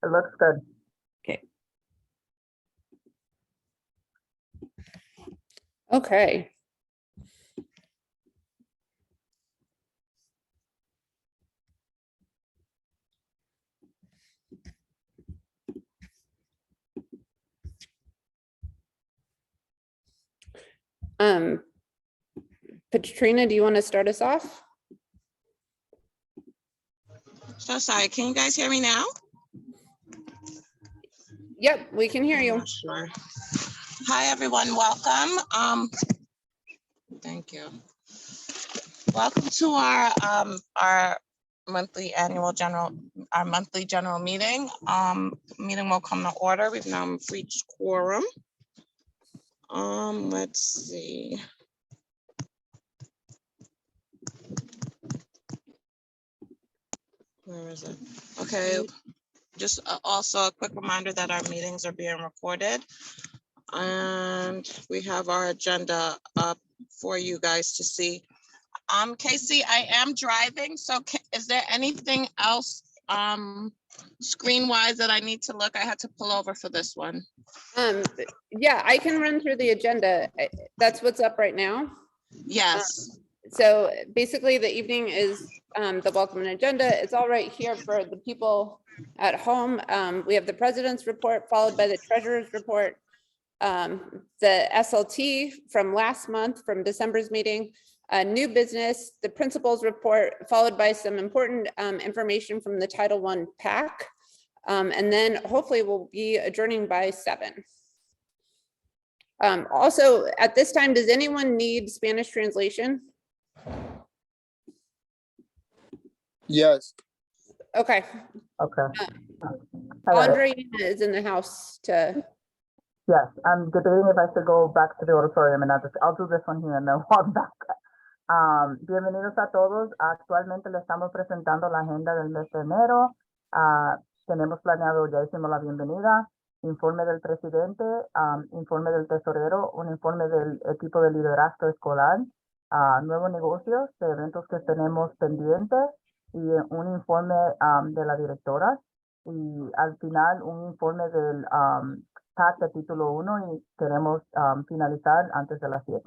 It looks good. Okay. Okay. Katrina, do you want to start us off? So sorry, can you guys hear me now? Yep, we can hear you. Sure. Hi, everyone. Welcome. Thank you. Welcome to our monthly general meeting. Meeting will come to order. We've now reached quorum. Let's see. Where is it? Okay. Just also a quick reminder that our meetings are being recorded. And we have our agenda up for you guys to see. Casey, I am driving, so is there anything else screen-wise that I need to look? I had to pull over for this one. Yeah, I can run through the agenda. That's what's up right now. Yes. So basically the evening is the welcome agenda. It's all right here for the people at home. We have the president's report followed by the treasurer's report, the SLT from last month from December's meeting, new business, the principal's report, followed by some important information from the Title I PAC. And then hopefully we'll be adjourning by 7. Also at this time, does anyone need Spanish translation? Yes. Okay. Okay. Andre is in the house to. Yes, I'm debating if I should go back to the auditorium and I'll do this one here and then walk back. Bienvenidos a todos. Actualmente le estamos presentando la agenda del mes de enero. Tenemos planeado, ya hicimos la bienvenida, informe del presidente, informe del tesorero, un informe del equipo de liderazgo escolar, nuevos negocios, de eventos que tenemos pendientes y un informe de la directora. Y al final un informe del PAC de título 1 y queremos finalizar antes de las 7.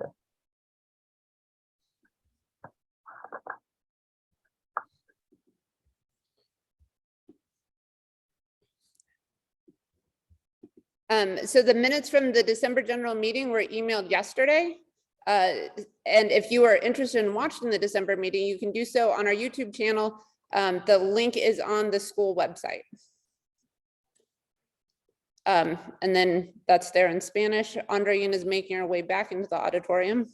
So the minutes from the December general meeting were emailed yesterday. And if you are interested in watching the December meeting, you can do so on our YouTube channel. The link is on the school website. And then that's there in Spanish. Andreina is making her way back into the auditorium.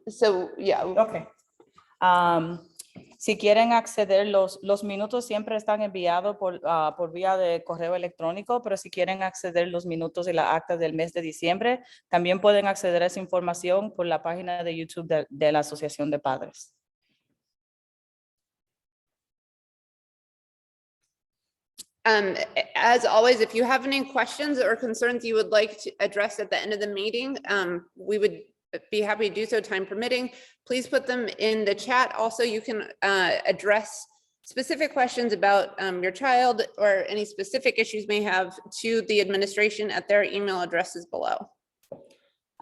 So yeah. Okay. Si quieren acceder, los minutos siempre están enviados por vía de correo electrónico, pero si quieren acceder los minutos y las actas del mes de diciembre, también pueden acceder a esa información por la página de YouTube de la Asociación de Padres. As always, if you have any questions or concerns you would like to address at the end of the meeting, we would be happy to do so, time permitting. Please put them in the chat. Also, you can address specific questions about your child or any specific issues may have to the administration at their email addresses below.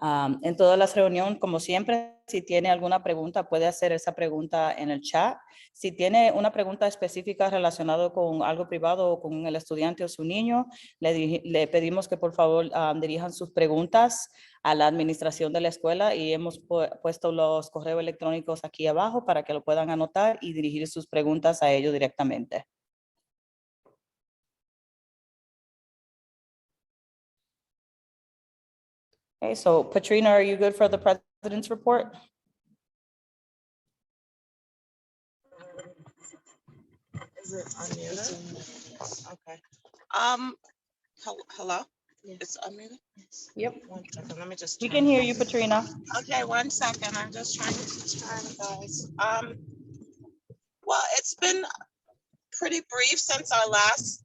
En todas las reuniones, como siempre, si tiene alguna pregunta, puede hacer esa pregunta en el chat. Si tiene una pregunta específica relacionada con algo privado o con el estudiante o su niño, le pedimos que por favor dirijan sus preguntas a la administración de la escuela y hemos puesto los correos electrónicos aquí abajo para que lo puedan anotar y dirigir sus preguntas a ellos directamente. Okay, so Patrina, are you good for the president's report? Is it unmuted? Okay. Hello? Yes. It's unmuted? Yes. Yep. 1 second, let me just. We can hear you, Patrina. Okay, 1 second. I'm just trying to guys. Well, it's been pretty brief since our last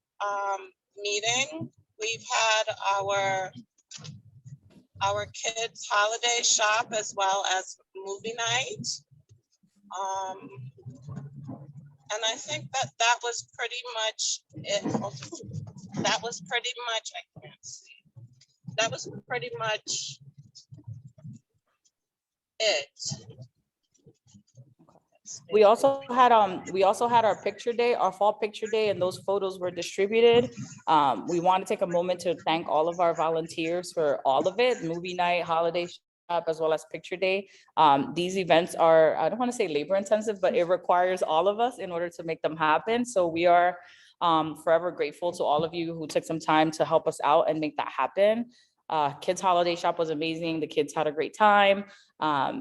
meeting. We've had our our kids' holiday shop as well as movie night. And I think that that was pretty much it. That was pretty much, I can't see. That was pretty much it. We also had our picture day, our fall picture day, and those photos were distributed. We want to take a moment to thank all of our volunteers for all of it, movie night, holiday shop, as well as picture day. These events are, I don't want to say labor intensive, but it requires all of us in order to make them happen. So we are forever grateful to all of you who took some time to help us out and make that happen. Kids holiday shop was amazing. The kids had a great time.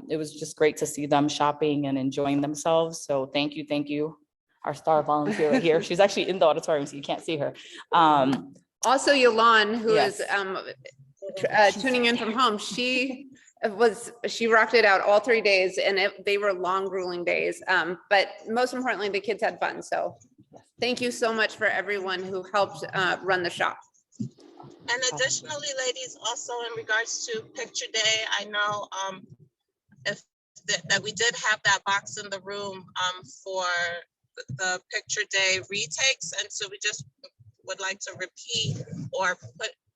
It was just great to see them shopping and enjoying themselves. So thank you. Our star volunteer right here. She's actually in the auditorium, so you can't see her. Also, Yolan, who is Yes. tuning in from home, she rocked it out all 3 days, and they were long, grueling days. But most importantly, the kids had fun. So thank you so much for everyone who helped run the shop. And additionally, ladies, also in regards to picture day, I know that we did have that box in the room for the picture day retakes. And so we just would like to repeat or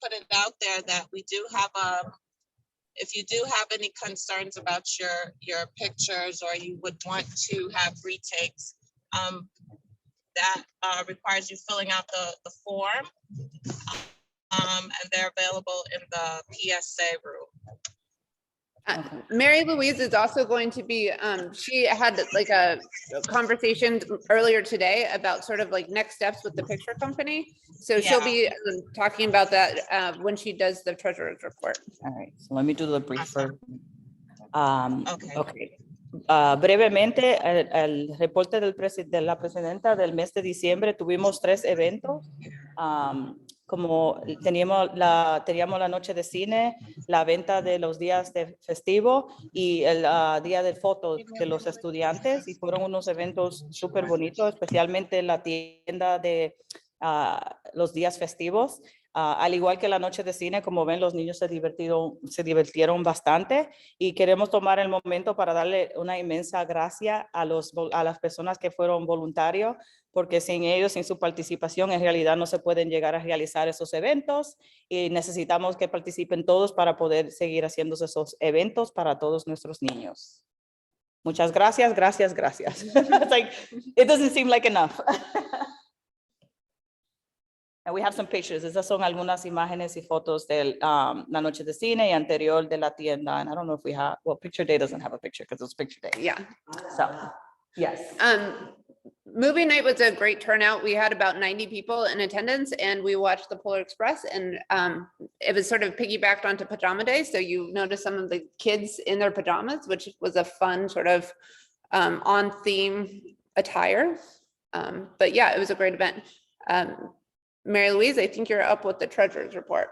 put it out there that we do have if you do have any concerns about your pictures, or you would want to have retakes, that requires you filling out the form. And they're available in the PSA room. Mary Louise is also going to be, she had like a conversation earlier today about sort of like next steps with the picture company. So she'll be talking about that when she does the treasurer's report. All right, so let me do the brief first. Okay. Brevemente, el reporte de la presidenta del mes de diciembre, tuvimos 3 eventos. Como teníamos la noche de cine, la venta de los días de festivo y el día de fotos de los estudiantes, y fueron unos eventos súper bonitos, especialmente la tienda de los días festivos. Al igual que la noche de cine, como ven, los niños se divirtieron bastante, y queremos tomar el momento para darle una inmensa gracia a las personas que fueron voluntarios, porque sin ellos, sin su participación, en realidad no se pueden llegar a realizar esos eventos, y necesitamos que participen todos para poder seguir haciendo esos eventos para todos nuestros niños. Muchas gracias. It's like, it doesn't seem like enough. And we have some pictures. Esas son algunas imágenes y fotos de la noche de cine y anterior de la tienda. And I don't know if we have, well, picture day doesn't have a picture because it's picture day. Yeah. So, yes. Movie night was a great turnout. We had about 90 people in attendance, and we watched the Polar Express, and it was sort of piggybacked onto pajama day. So you notice some of the kids in their pajamas, which was a fun sort of on theme attire. But yeah, it was a great event. Mary Louise, I think you're up with the treasurer's report.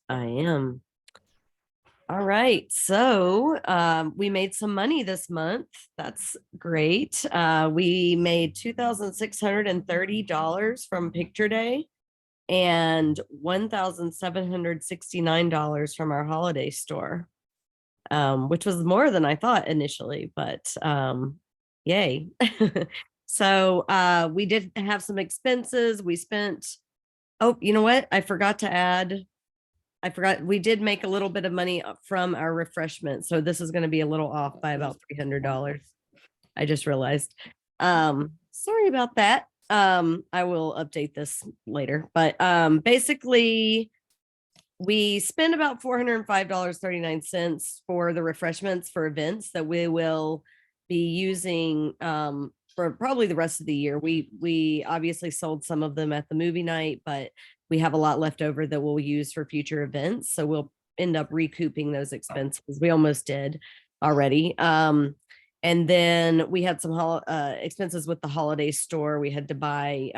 I am. All right. So we made some money this month. That's great. We made $2,630 from Picture Day and $1,769 from our holiday store, which was more than I thought initially, but yay. So we did have some expenses. We spent, oh, you know what? I forgot, we did make a little bit of money from our refreshments. So this is going to be a little off by about $300. I just realized. Sorry about that. I will update this later, but basically we spent about $405.39 for the refreshments for events that we will be using for probably the rest of the year. We obviously sold some of them at the movie night, but we have a lot left over that we'll use for future events. So we'll end up recouping those expenses. We almost did already. And then we had some expenses with the holiday store. We had to buy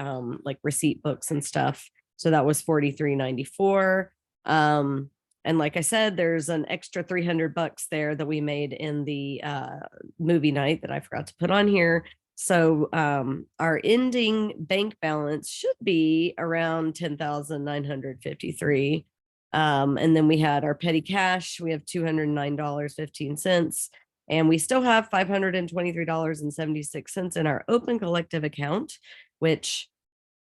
like receipt books and stuff. So that was $43.94. And like I said, there's an extra $300 there that we made in the movie night that I forgot to put on here. So our ending bank balance should be around $10,953. And then we had our petty cash. We have $209.15. And we still have $523.76 in our open collective account, which,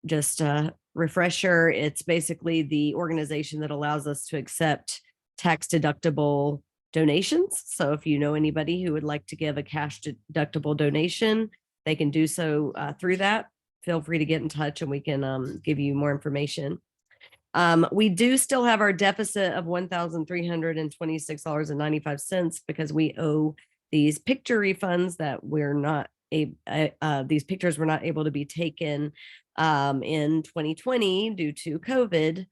just a refresher, it's basically the organization that allows us to accept tax deductible donations. So if you know anybody who would like to give a cash deductible donation, they can do so through that. Feel free to get in touch and we can give you more information. We do still have our deficit of $1,326.95 because we owe these picture refunds that we're not these pictures were not able to be taken in 2020 due to COVID.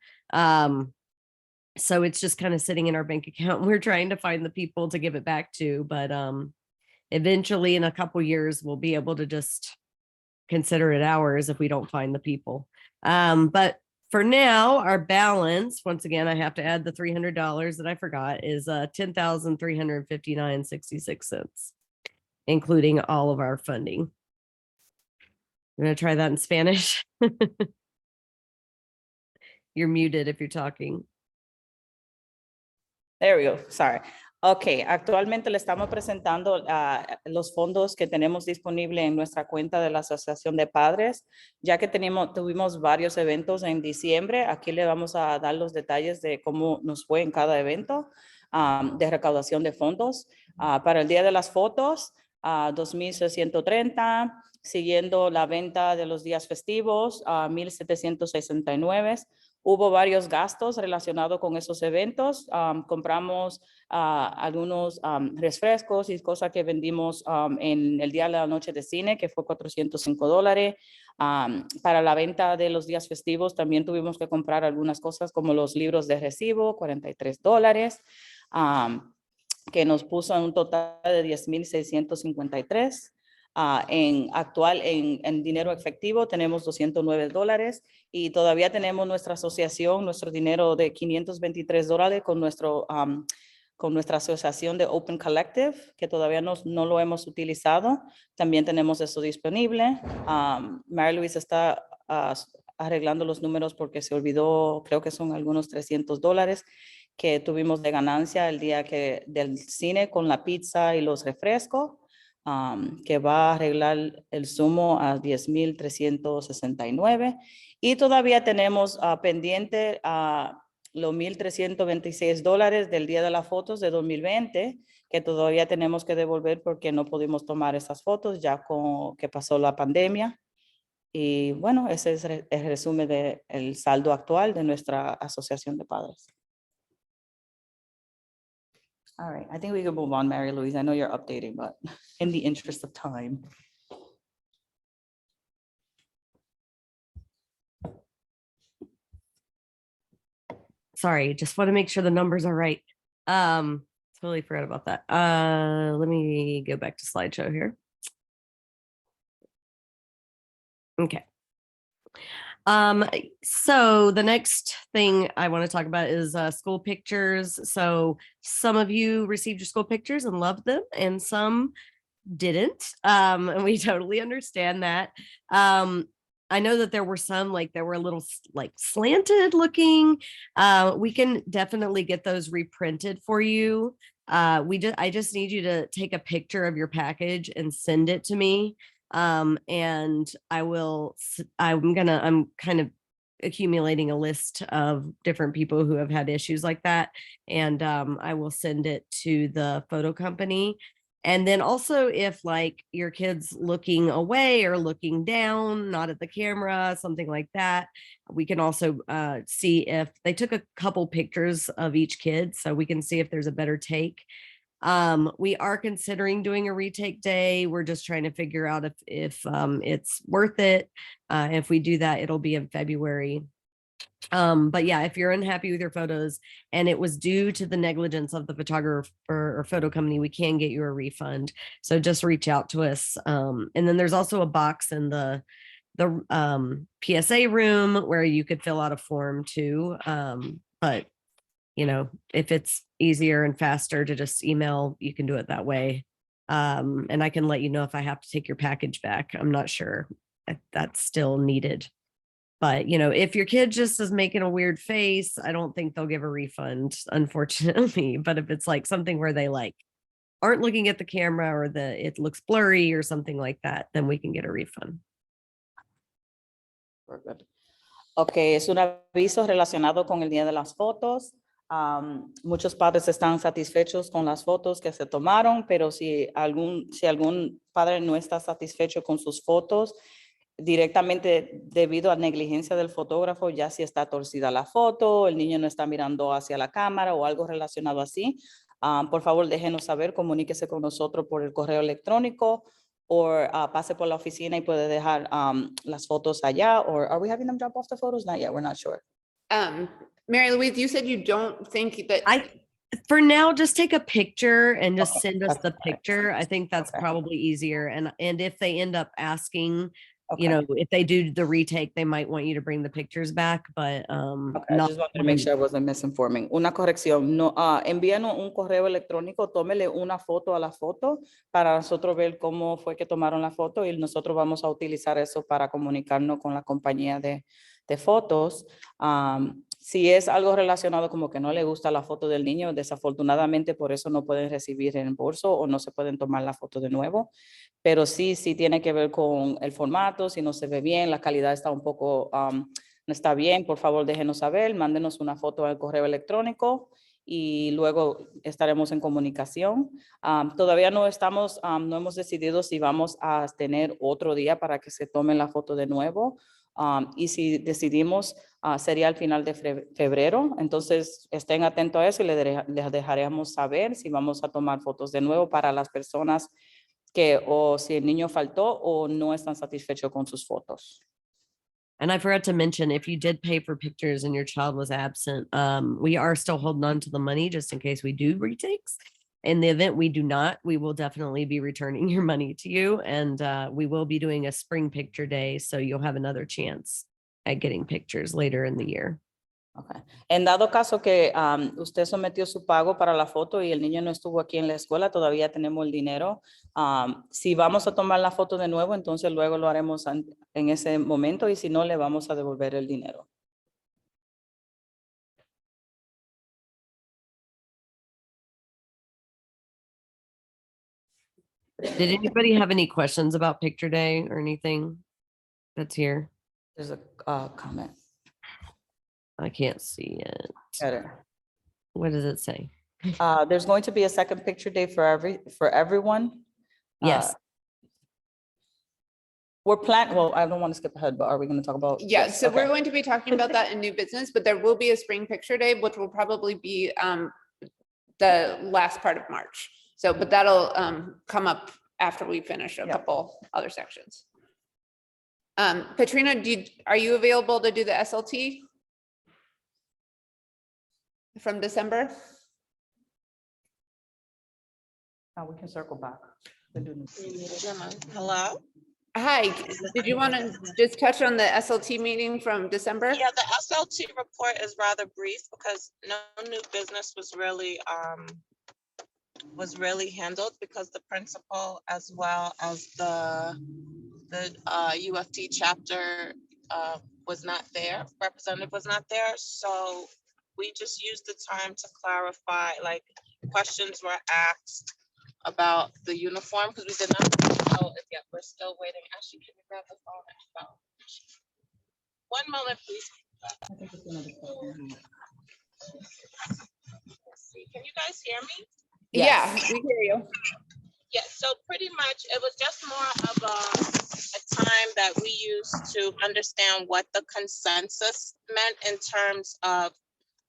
So it's just kind of sitting in our bank account. We're trying to find the people to give it back to, but eventually in a couple years, we'll be able to just consider it ours if we don't find the people. But for now, our balance, once again, I have to add the $300 that I forgot, is $10,359.66, including all of our funding. I'm going to try that in Spanish. You're muted if you're talking. There we go. Sorry. Ok, actualmente le estamos presentando los fondos que tenemos disponibles en nuestra cuenta de la Asociación de Padres, ya que tuvimos varios eventos en diciembre. Aquí le vamos a dar los detalles de cómo nos fue en cada evento de recaudación de fondos. Para el Día de las Fotos, 2,630, siguiendo la venta de los días festivos, 1,769. Hubo varios gastos relacionados con esos eventos. Compramos algunos refrescos y cosas que vendimos en el día de la noche de cine, que fue $405. Para la venta de los días festivos también tuvimos que comprar algunas cosas como los libros de recibo, $43, que nos puso en un total de $10,653. En dinero efectivo tenemos $209 y todavía tenemos nuestra asociación, nuestro dinero de $523 con nuestra asociación de Open Collective, que todavía no lo hemos utilizado. También tenemos eso disponible. Mary Louise está arreglando los números porque se olvidó, creo que son algunos $300 que tuvimos de ganancia el día del cine con la pizza y los refrescos. Que va a arreglar el sumo a $10,369 y todavía tenemos pendiente los $1,326 del Día de las Fotos de 2020 que todavía tenemos que devolver porque no pudimos tomar esas fotos ya que pasó la pandemia. Y bueno, ese es el resumen del saldo actual de nuestra asociación de padres. All right, I think we can move on, Mary Louise. I know you're updating, but in the interest of time. Sorry, just want to make sure the numbers are right. Totally forgot about that. Let me go back to slideshow here. Okay. So the next thing I want to talk about is school pictures. So some of you received your school pictures and loved them, and some didn't. And we totally understand that. I know that there were some that were a little slanted looking. We can definitely get those reprinted for you. I just need you to take a picture of your package and send it to me. And I'm kind of accumulating a list of different people who have had issues like that. And I will send it to the photo company. And then also if your kid's looking away or looking down, not at the camera, something like that, we can also see if they took a couple pictures of each kid. So we can see if there's a better take. We are considering doing a retake day. We're just trying to figure out if it's worth it. If we do that, it'll be in February. But yeah, if you're unhappy with your photos and it was due to the negligence of the photographer or photo company, we can get you a refund. So just reach out to us. And then there's also a box in the PSA room where you could fill out a form too. But if it's easier and faster to just email, you can do it that way. And I can let you know if I have to take your package back. I'm not sure if that's still needed. But, you know, if your kid just is making a weird face, I don't think they'll give a refund, unfortunately. But if it's like something where they like aren't looking at the camera or it looks blurry or something like that, then we can get a refund. Ok, es un aviso relacionado con el Día de las Fotos. Muchos padres están satisfechos con las fotos que se tomaron, pero si algún padre no está satisfecho con sus fotos, directamente debido a negligencia del fotógrafo, ya si está torcida la foto, el niño no está mirando hacia la cámara o algo relacionado así, por favor déjenos saber, comuníquese con nosotros por el correo electrónico o pase por la oficina y puede dejar las fotos allá. Or are we having them drop off the photos? Not yet, we're not sure. Mary Louise, you said you don't think that. For now, just take a picture and just Okay, send us that's the fine. picture. I think that's Okay. probably easier. And if they end up asking, Okay. you know, if they do the retake, they might want you to bring the pictures back, but Okay, I not just wanted to make sure I wasn't misinforming. Una corrección, no, envíanos un correo electrónico, tómele una foto a la foto para nosotros ver cómo fue que tomaron la foto y nosotros vamos a utilizar eso para comunicarnos con la compañía de fotos. Si es algo relacionado como que no le gusta la foto del niño, desafortunadamente por eso no pueden recibir reembolso o no se pueden tomar la foto de nuevo. Pero sí tiene que ver con el formato, si no se ve bien, la calidad está un poco, no está bien, por favor déjenos saber, mándenos una foto al correo electrónico y luego estaremos en comunicación. Todavía no hemos decidido si vamos a tener otro día para que se tome la foto de nuevo. Y si decidimos, sería al final de febrero. Entonces, estén atentos a eso y les dejaremos saber si vamos a tomar fotos de nuevo para las personas que o si el niño faltó o no están satisfechos con sus fotos. And I forgot to mention, if you did pay for pictures and your child was absent, we are still holding on to the money just in case we do retakes. In the event we do not, we will definitely be returning your money to you. And we will be doing a spring picture day. So you'll have another chance at getting pictures later in the year. Okay. En dado caso que usted sometió su pago para la foto y el niño no estuvo aquí en la escuela, todavía tenemos el dinero. Si vamos a tomar la foto de nuevo, entonces luego lo haremos en ese momento y si no, le vamos a devolver el dinero. Did anybody have any questions about picture day or anything that's here? There's a comment. I can't see it. Better. What does it say? There's going to be a second picture day for everyone. Yes. We're planning, well, I don't want to skip ahead, but are we going to talk about? Yeah, this? so Okay. we're going to be talking about that in new business, but there will be a spring picture day, which will probably be the last part of March. So, but that'll come up after we finish a couple other sections. Katrina, are you available to do the SLT from December? We can circle back. Hello? Hi, did you want to just touch on the SLT meeting from December? Yeah, the SLT report is rather brief because no new business was really handled because the principal as well as the UFT chapter was not there, representative was not there. So we just used the time to clarify, like questions were asked about the uniform because we did not know if yet. We're still waiting. Ashley, can you grab the phone? One moment, please. Can you guys hear me? Yeah, we hear you. Yeah, so pretty much it was just more of a time that we used to understand what the consensus meant in terms of,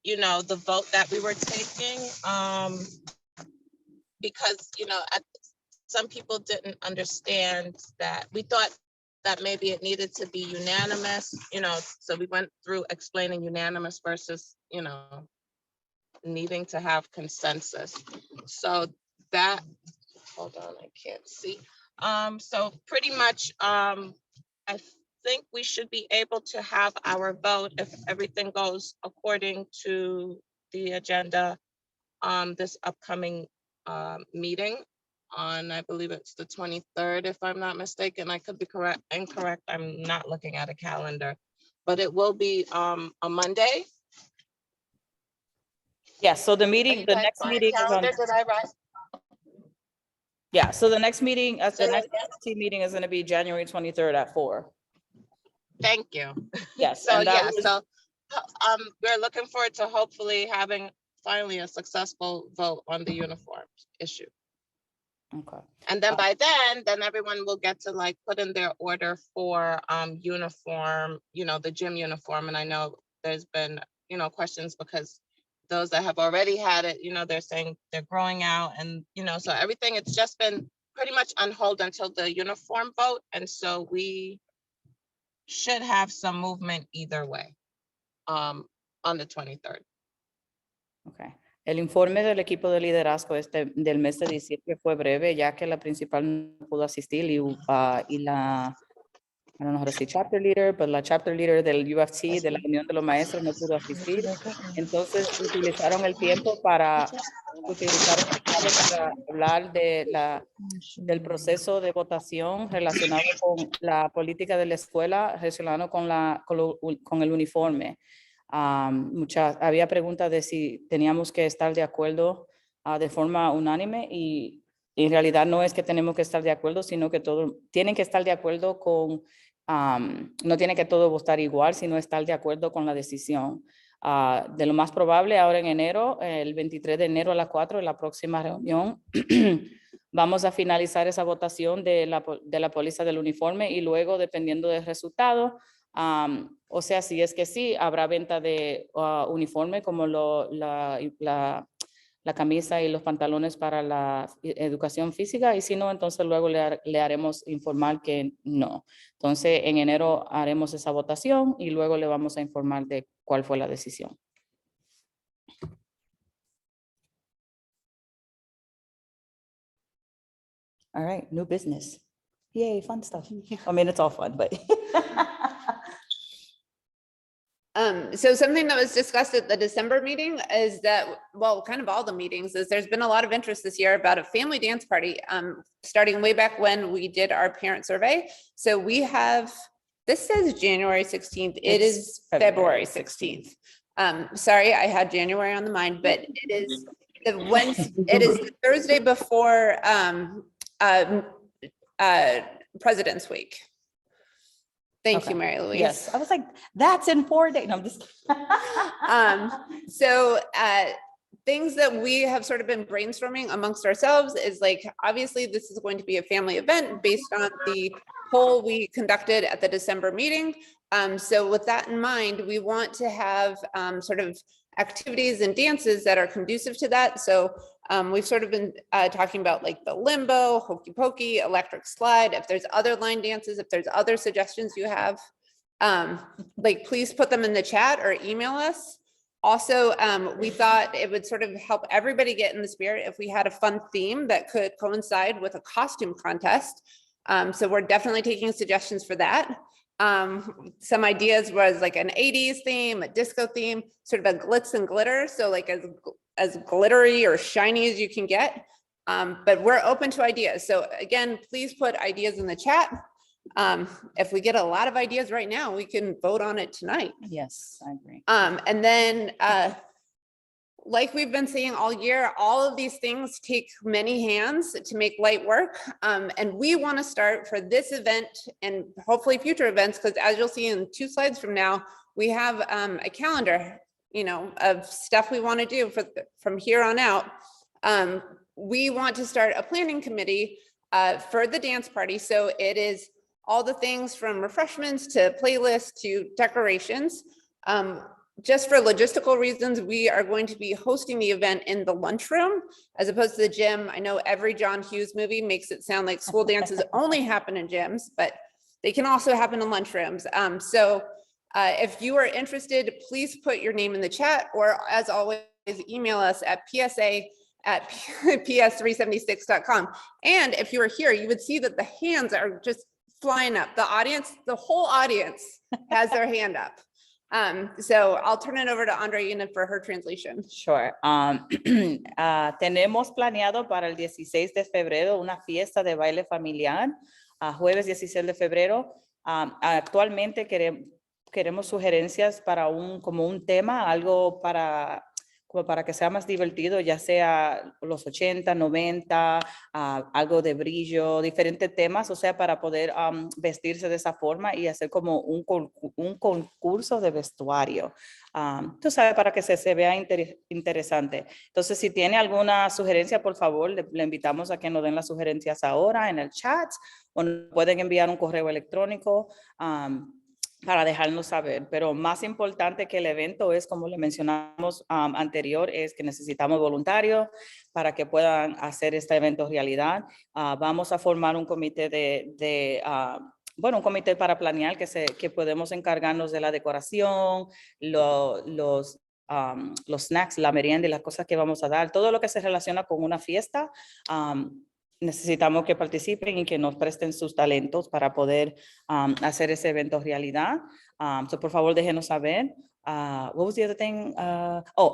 you know, the vote that we were taking. Because, you know, some people didn't understand that. We thought that maybe it needed to be unanimous, you know, so we went through explaining unanimous versus, you know, needing to have consensus. So that, hold on, I can't see. So pretty much, I think we should be able to have our vote if everything goes according to the agenda this upcoming meeting on, I believe it's the 23rd, if I'm not mistaken. I could be incorrect. I'm not looking at a calendar. but it will be a Monday. Yeah, so the Are meeting, you the guys next on meeting is on, calendar? Did I write? yeah, so the next meeting, the Say that next again? team meeting is gonna be January 23rd at 4. Thank you. Yes, So and that yeah, was, so we're looking forward to hopefully having finally a successful vote on the uniform issue. okay. And then by then everyone will get to like put in their order for uniform, you know, the gym uniform. And I know there's been, you know, questions because those that have already had it, you know, they're saying they're growing out and, you know, so everything, it's just been pretty much on hold until the uniform vote. And so we should have some movement either way on the 23rd. Okay. El informe del equipo de liderazgo del mes de diciembre fue breve, ya que la principal no pudo asistir y la, I don't know how to say chapter leader, pero la chapter leader del UFC, de la Unión de los Maestros, no pudo asistir. Entonces, utilizaron el tiempo para hablar del proceso de votación relacionado con la política de la escuela, relacionado con el uniforme. Había preguntas de si teníamos que estar de acuerdo de forma unánime y en realidad no es que tenemos que estar de acuerdo, sino que todos tienen que estar de acuerdo con, no tiene que todo votar igual, sino estar de acuerdo con la decisión. De lo más probable, ahora en enero, el 23 de enero a las 4 de la próxima reunión, vamos a finalizar esa votación de la póliza del uniforme y luego, dependiendo del resultado, o sea, si es que sí, habrá venta de uniforme como la camisa y los pantalones para la educación física y si no, entonces luego le haremos informar que no. Entonces, en enero haremos esa votación y luego le vamos a informar de cuál fue la decisión. All right, new business. Yay, fun stuff. I mean, it's all fun, but. So something that was discussed at the December meeting is that, well, kind of all the meetings, is there's been a lot of interest this year about a family dance party, starting way back when we did our parent survey. So we have, this says January 16th. It is February 16th. Sorry, I had January on the mind, but it is the Thursday before President's Week. Thank you, Mary Louise. Yes, I was like, that's in 4 days. No, I'm just. So things that we have sort of been brainstorming amongst ourselves is like, obviously this is going to be a family event based on the poll we conducted at the December meeting. So with that in mind, we want to have sort of activities and dances that are conducive to that. So we've sort of been talking about like the limbo, hokey pokey, electric slide. If there's other line dances, if there's other suggestions you have, like please put them in the chat or email us. Also, we thought it would sort of help everybody get in the spirit if we had a fun theme that could coincide with a costume contest. So we're definitely taking suggestions for that. Some ideas was like an 80s theme, a disco theme, sort of a glitz and glitter. So like as glittery or shiny as you can get. But we're open to ideas. So again, please put ideas in the chat. If we get a lot of ideas right now, we can vote on it tonight. Yes, I agree. And then like we've been saying all year, all of these things take many hands to make light work. And we want to start for this event and hopefully future events, because as you'll see in 2 slides from now, we have a calendar, you know, of stuff we want to do from here on out. We want to start a planning committee for the dance party. So it is all the things from refreshments to playlists to decorations. Just for logistical reasons, we are going to be hosting the event in the lunchroom as opposed to the gym. I know every John Hughes movie makes it sound like school dances only happen in gyms, but they can also happen in lunchrooms. So if you are interested, please put your name in the chat, or as always, email us at psa@ps376.com. And if you were here, you would see that the hands are just flying up. The audience, the whole audience has their hand up. So I'll turn it over to Andreina for her translation. Sure. Tenemos planeado para el 16 de febrero una fiesta de baile familiar, jueves 16 de febrero. Actualmente queremos sugerencias para como un tema, algo como para que sea más divertido, ya sea los 80, 90, algo de brillo, diferentes temas, o sea, para poder vestirse de esa forma y hacer como un concurso de vestuario. Tú sabes, para que se vea interesante. Entonces, si tiene alguna sugerencia, por favor, le invitamos a que nos den las sugerencias ahora en el chat o nos pueden enviar un correo electrónico para dejarnos saber. Pero más importante que el evento es, como le mencionamos anterior, es que necesitamos voluntarios para que puedan hacer este evento realidad. Vamos a formar un comité un comité para planear que podemos encargarnos de la decoración, los snacks, la merienda y las cosas que vamos a dar, todo lo que se relaciona con una fiesta. Necesitamos que participen y que nos presten sus talentos para poder hacer ese evento realidad. So por favor, déjenos saber. What was the other thing?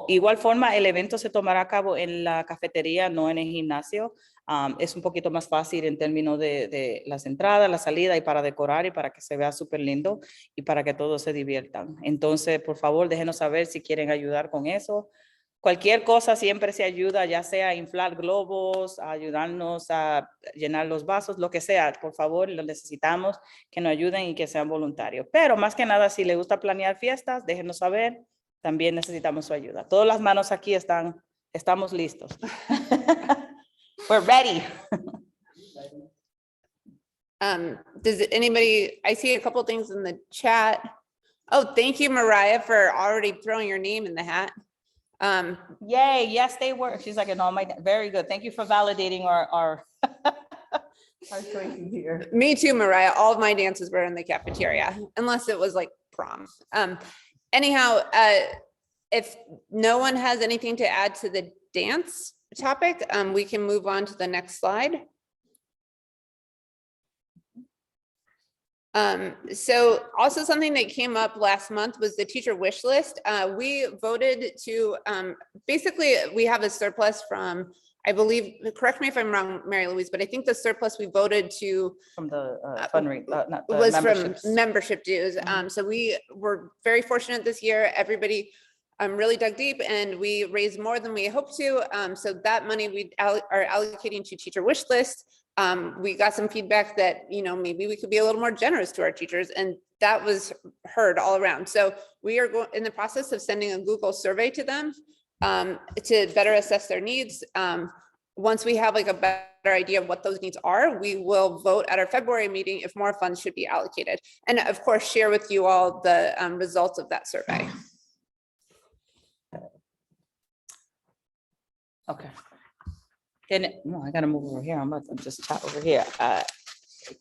Igual forma, el evento se tomará a cabo en la cafetería, no en el gimnasio. Es un poquito más fácil en términos de las entradas, la salida y para decorar y para que se vea súper lindo y para que todos se diviertan. Entonces, por favor, déjenos saber si quieren ayudar con eso. Cualquier cosa siempre se ayuda, ya sea a inflar globos, a ayudarnos a llenar los vasos, lo que sea. Por favor, lo necesitamos, que nos ayuden y que sean voluntarios. Pero más que nada, si les gusta planear fiestas, déjenos saber. También necesitamos su ayuda. Todas las manos aquí estamos listos. We're ready. Does anybody, I see a couple things in the chat. Oh, thank you, Mariah, for already throwing your name in the hat. Yay, yes, they were. She's like, no, very good. Thank you for validating our choices here. Me too, Mariah. All of my dances were in the cafeteria, unless it was like prom. Anyhow, if no one has anything to add to the dance topic, we can move on to the next slide. So also something that came up last month was the teacher wish list. We voted to, basically we have a surplus from, I believe, correct me if I'm wrong, Mary Louise, but I think the surplus we voted to From the fundraising, not the was memberships. from membership dues. So we were very fortunate this year. Everybody really dug deep and we raised more than we hoped to. So that money we are allocating to teacher wish list. We got some feedback that, maybe we could be a little more generous to our teachers, and that was heard all around. So we are in the process of sending a Google survey to them to better assess their needs. Once we have like a better idea of what those needs are, we will vote at our February meeting if more funds should be allocated. And of course, share with you all the results of that survey. Okay. No, I gotta move over here. I'm just chat over here.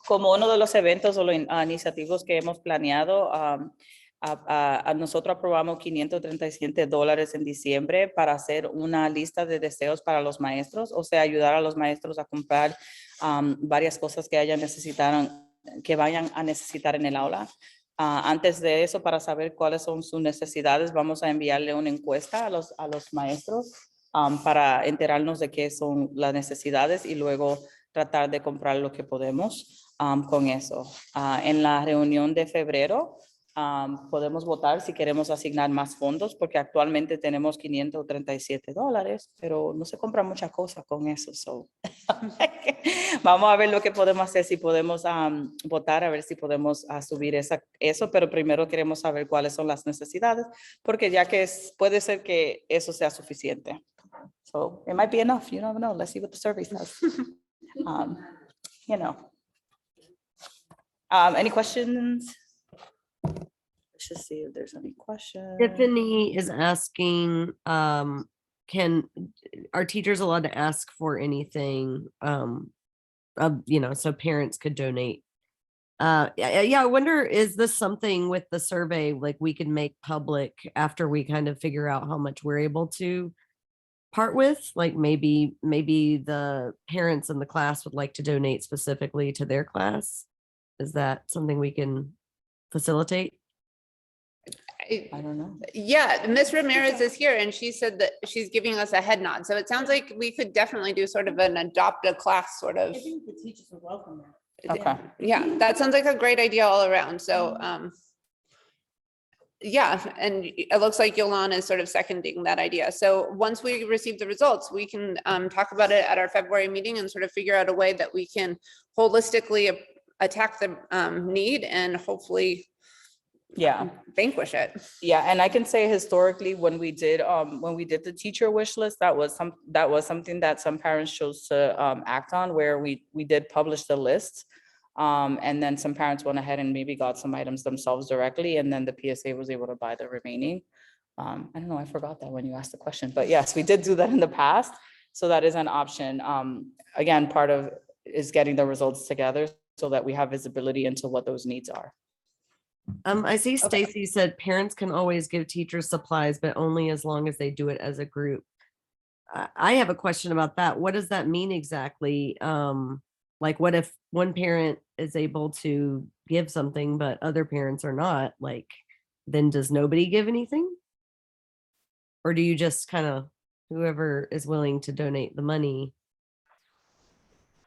Como uno de los eventos o los iniciativos que hemos planeado, nosotros aprobamos $537 en diciembre para hacer una lista de deseos para los maestros, o sea, ayudar a los maestros a comprar varias cosas que que vayan a necesitar en el aula. Antes de eso, para saber cuáles son sus necesidades, vamos a enviarle una encuesta a los maestros para enterarnos de qué son las necesidades y luego tratar de comprar lo que podemos con eso. En la reunión de febrero podemos votar si queremos asignar más fondos, porque actualmente tenemos $537, pero no se compra mucha cosa con eso. So. Vamos a ver lo que podemos hacer, si podemos votar, a ver si podemos subir eso, pero primero queremos saber cuáles son las necesidades, porque ya que puede ser que eso sea suficiente. So it might be enough, you never know. Let's see what the survey says. Any questions? Let's just see if there's any questions. Tiffany is asking, are teachers allowed to ask for anything, so parents could donate? Yeah, I wonder, is this something with the survey, like we can make public after we kind of figure out how much we're able to part with? Like maybe the parents in the class would like to donate specifically to their class. Is that something we can facilitate? I don't know. Yeah, Ms. Ramirez is here and she said that she's giving us a head nod. So it sounds like we could definitely do sort of an adopt a class sort of. I think the teachers would welcome that. Okay. Yeah, that sounds like a great idea all around. So Yeah, and it looks like Yolanda is sort of seconding that idea. So once we receive the results, we can talk about it at our February meeting and sort of figure out a way that we can holistically attack the need and hopefully Yeah. vanquish it. Yeah, and I can say historically, when we did the teacher wish list, that was something that some parents chose to act on, where we did publish the list. And then some parents went ahead and maybe got some items themselves directly, and then the PSA was able to buy the remaining. I don't know, I forgot that when you asked the question, but yes, we did do that in the past. So that is an option. Again, part of is getting the results together so that we have visibility into what those needs are. I see Stacy said parents can always give teachers supplies, but only as long as they do it as a group. I have a question about that. What does that mean exactly? Like, what if one parent is able to give something, but other parents are not? Like, then does nobody give anything? Or do you just kind of, whoever is willing to donate the money,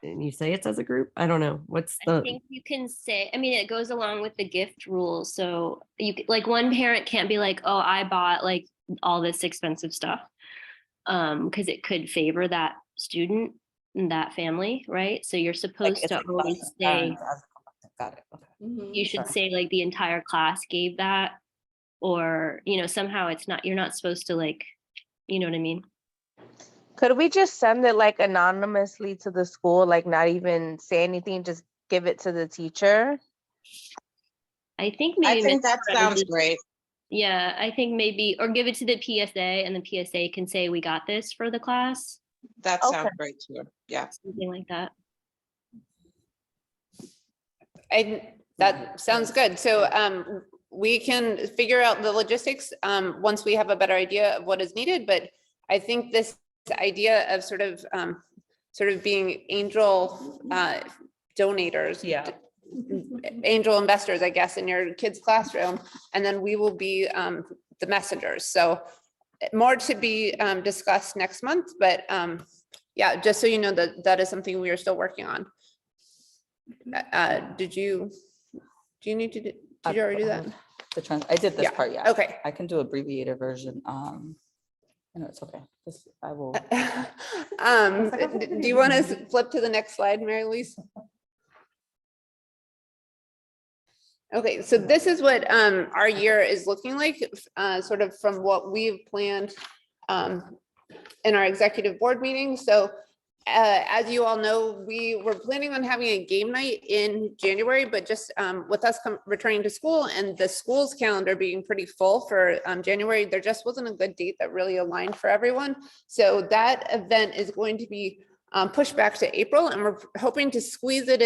and you say it's as a group? I don't know. What's I the, think you can say, I mean, it goes along with the gift rules. So like one parent can't be like, oh, I bought like all this expensive stuff. Because it could favor that student and that family, right? So you're supposed to always say, Got it. Okay. you should Sorry. say like the entire class gave that, or, somehow it's not, you're not supposed to like, you know what I mean? Could we just send it like anonymously to the school, like not even say anything, just give it to the teacher? I think I maybe. think Ms. that Perez sounds is- great. Yeah, I think maybe, or give it to the PSA and the PSA can say, we got this for the class, That Okay. sounds great too. Yeah. something like that. That sounds good. So we can figure out the logistics once we have a better idea of what is needed. But I think this idea of sort of being angel donators, Yeah. angel investors, I guess, in your kid's classroom, and then we will be the messengers. So more to be discussed next month, but yeah, just so you know that that is something we are still working on. Do you need to did you already do that? I did this Yeah, part, yeah. okay. I can do abbreviated version. No, it's okay. I will. Do you want to flip to the next slide, Mary Louise? Okay, so this is what our year is looking like, sort of from what we've planned in our executive board meeting. So as you all know, we were planning on having a game night in January, but just with us returning to school and the school's calendar being pretty full for January, there just wasn't a good date that really aligned for everyone. So that event is going to be pushed back to April, and we're hoping to squeeze it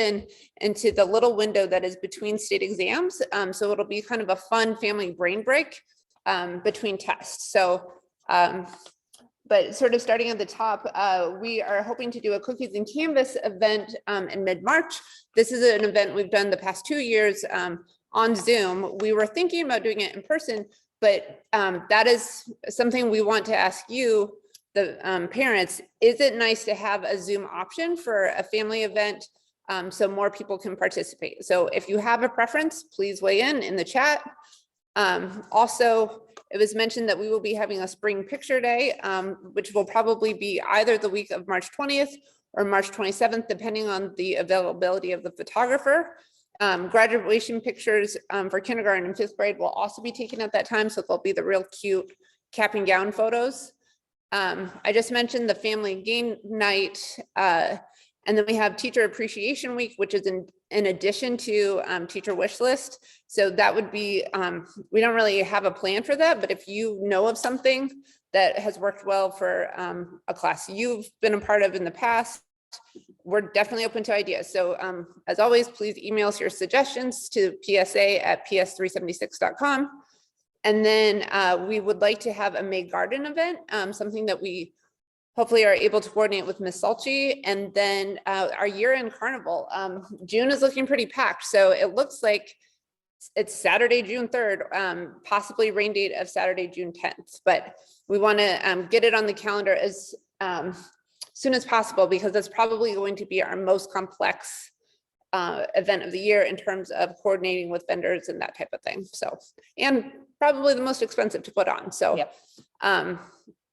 into the little window that is between state exams. So it'll be kind of a fun family brain break between tests. So but sort of starting at the top, we are hoping to do a Cookies and Canvas event in mid-March. This is an event we've done the past 2 years on Zoom. We were thinking about doing it in person, but that is something we want to ask you, the parents. Is it nice to have a Zoom option for a family event so more people can participate? So if you have a preference, please weigh in the chat. Also, it was mentioned that we will be having a spring picture day, which will probably be either the week of March 20th or March 27th, depending on the availability of the photographer. Graduation pictures for kindergarten and 5th grade will also be taken at that time, so they'll be the real cute cap and gown photos. I just mentioned the family game night, and then we have Teacher Appreciation Week, which is in addition to teacher wish list. So that would be, we don't really have a plan for that, but if you know of something that has worked well for a class you've been a part of in the past, we're definitely open to ideas. So as always, please email us your suggestions to psa@ps376.com. And then we would like to have a May Garden event, something that we hopefully are able to coordinate with Ms. Salchi. And then our year-end carnival. June is looking pretty packed. So it looks like it's Saturday, June 3rd, possibly rain date of Saturday, June 10th. But we want to get it on the calendar as soon as possible, because that's probably going to be our most complex event of the year in terms of coordinating with vendors and that type of thing. So, and probably the most expensive to put on. So, Yep.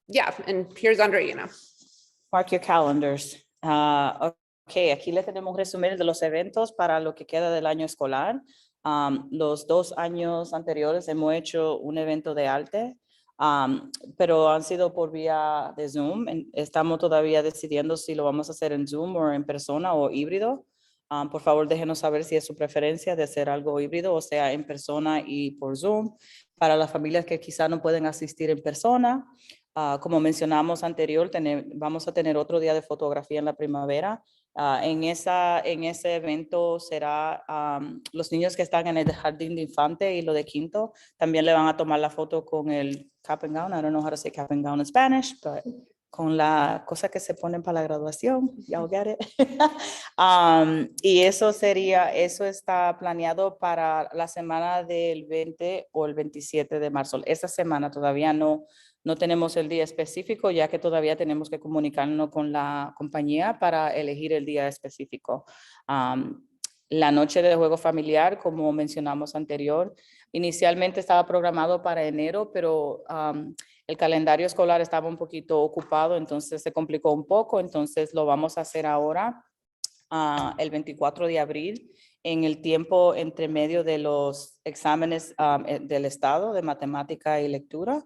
yeah, and here's Andreina. Mark your calendars. Ok, aquí le tenemos un resumen de los eventos para lo que queda del año escolar. Los 2 años anteriores hemos hecho un evento de arte, pero han sido por vía de Zoom. Estamos todavía decidiendo si lo vamos a hacer en Zoom o en persona o híbrido. Por favor, déjenos saber si es su preferencia de hacer algo híbrido, o sea, en persona y por Zoom. Para las familias que quizá no pueden asistir en persona, como mencionamos anterior, vamos a tener otro día de fotografía en la primavera. En ese evento será los niños que están en el jardín de infante y lo de quinto, también le van a tomar la foto con el cap and gown. I don't know how to say cap and gown in Spanish, but con la cosa que se ponen para la graduación. Y'all get it? Y eso está planeado para la semana del 20 o el 27 de marzo. Esa semana todavía no tenemos el día específico, ya que todavía tenemos que comunicarnos con la compañía para elegir el día específico. La noche de juego familiar, como mencionamos anterior, inicialmente estaba programado para enero, pero el calendario escolar estaba un poquito ocupado, entonces se complicó un poco. Entonces lo vamos a hacer ahora, el 24 de abril, en el tiempo entre medio de los exámenes del estado de matemática y lectura,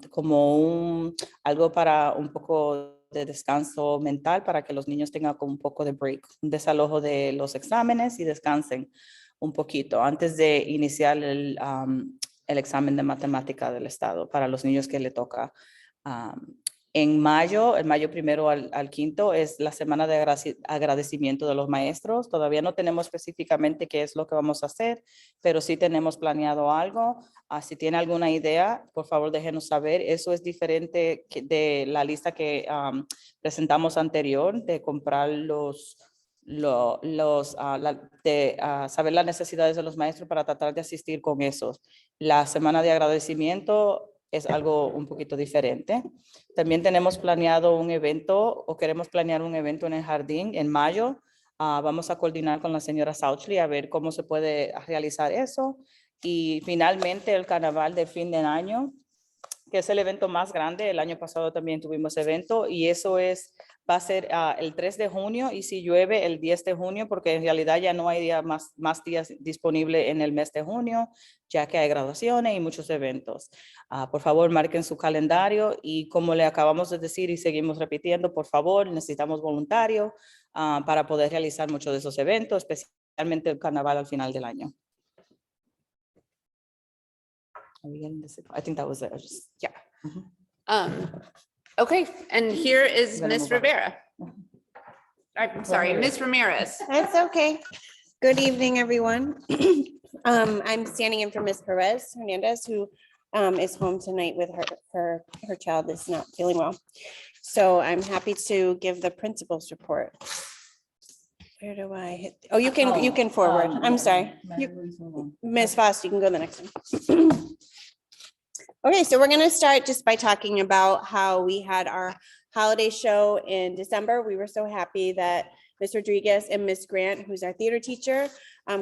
como algo para un poco de descanso mental, para que los niños tengan como un poco de break, un desalojo de los exámenes y descansen un poquito antes de iniciar el examen de matemática del estado para los niños que le toca. En mayo, el mayo 1 al 5 es la semana de agradecimiento de los maestros. Todavía no tenemos específicamente qué es lo que vamos a hacer, pero sí tenemos planeado algo. Si tiene alguna idea, por favor déjenos saber. Eso es diferente de la lista que presentamos anterior, de comprar saber las necesidades de los maestros para tratar de asistir con esos. La semana de agradecimiento es algo un poquito diferente. También tenemos planeado un evento, o queremos planear un evento en el jardín en mayo. Vamos a coordinar con la señora Sauchley a ver cómo se puede realizar eso. Y finalmente el carnaval de fin de año, que es el evento más grande. El año pasado también tuvimos evento, y eso va a ser el 3 de junio y si llueve el 10 de junio, porque en realidad ya no hay más días disponibles en el mes de junio, ya que hay graduaciones y muchos eventos. Por favor, marquen su calendario, y como le acabamos de decir y seguimos repitiendo, por favor, necesitamos voluntarios para poder realizar muchos de esos eventos, especialmente el carnaval al final del año. I think that was it. Yeah. Okay, and here is Gonna Ms. move on. Rivera. I'm sorry, Ms. Ramirez. That's okay. Good evening, everyone. I'm standing in for Ms. Perez Hernandez, who is home tonight with her child is not feeling well. So I'm happy to give the principal's report. Where do I hit? Oh, you can forward. I'm sorry. Ms. Foster, you can go to the next one. Okay, so we're going to start just by talking about how we had our holiday show in December. We were so happy that Ms. Rodriguez and Ms. Grant, who's our theater teacher,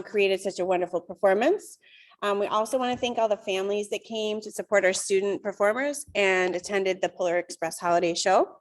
created such a wonderful performance. We also want to thank all the families that came to support our student performers and attended the Polar Express holiday show.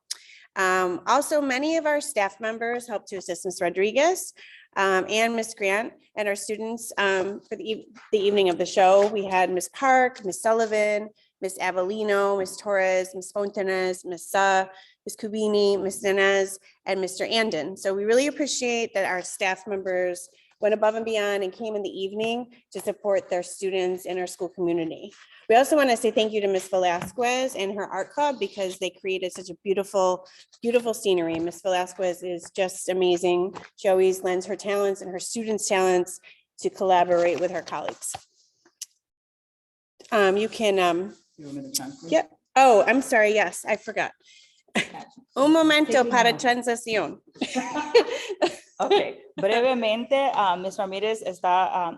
Also, many of our staff members helped to assist Ms. Rodriguez and Ms. Grant and our students for the evening of the show. We had Ms. Park, Ms. Sullivan, Ms. Avellino, Ms. Torres, Ms. Fontanes, Ms. Sa, Ms. Kubini, Ms. Dinez, and Mr. Andon. So we really appreciate that our staff members went above and beyond and came in the evening to support their students in our school community. We also want to say thank you to Ms. Velasquez and her art club, because they created such a beautiful, beautiful scenery. Ms. Velasquez is just amazing. She always lends her talents and her students' talents to collaborate with her colleagues. You can, yep. Oh, I'm sorry. Yes, I forgot. Un momento para translación. Ok, brevemente, Ms. Ramírez está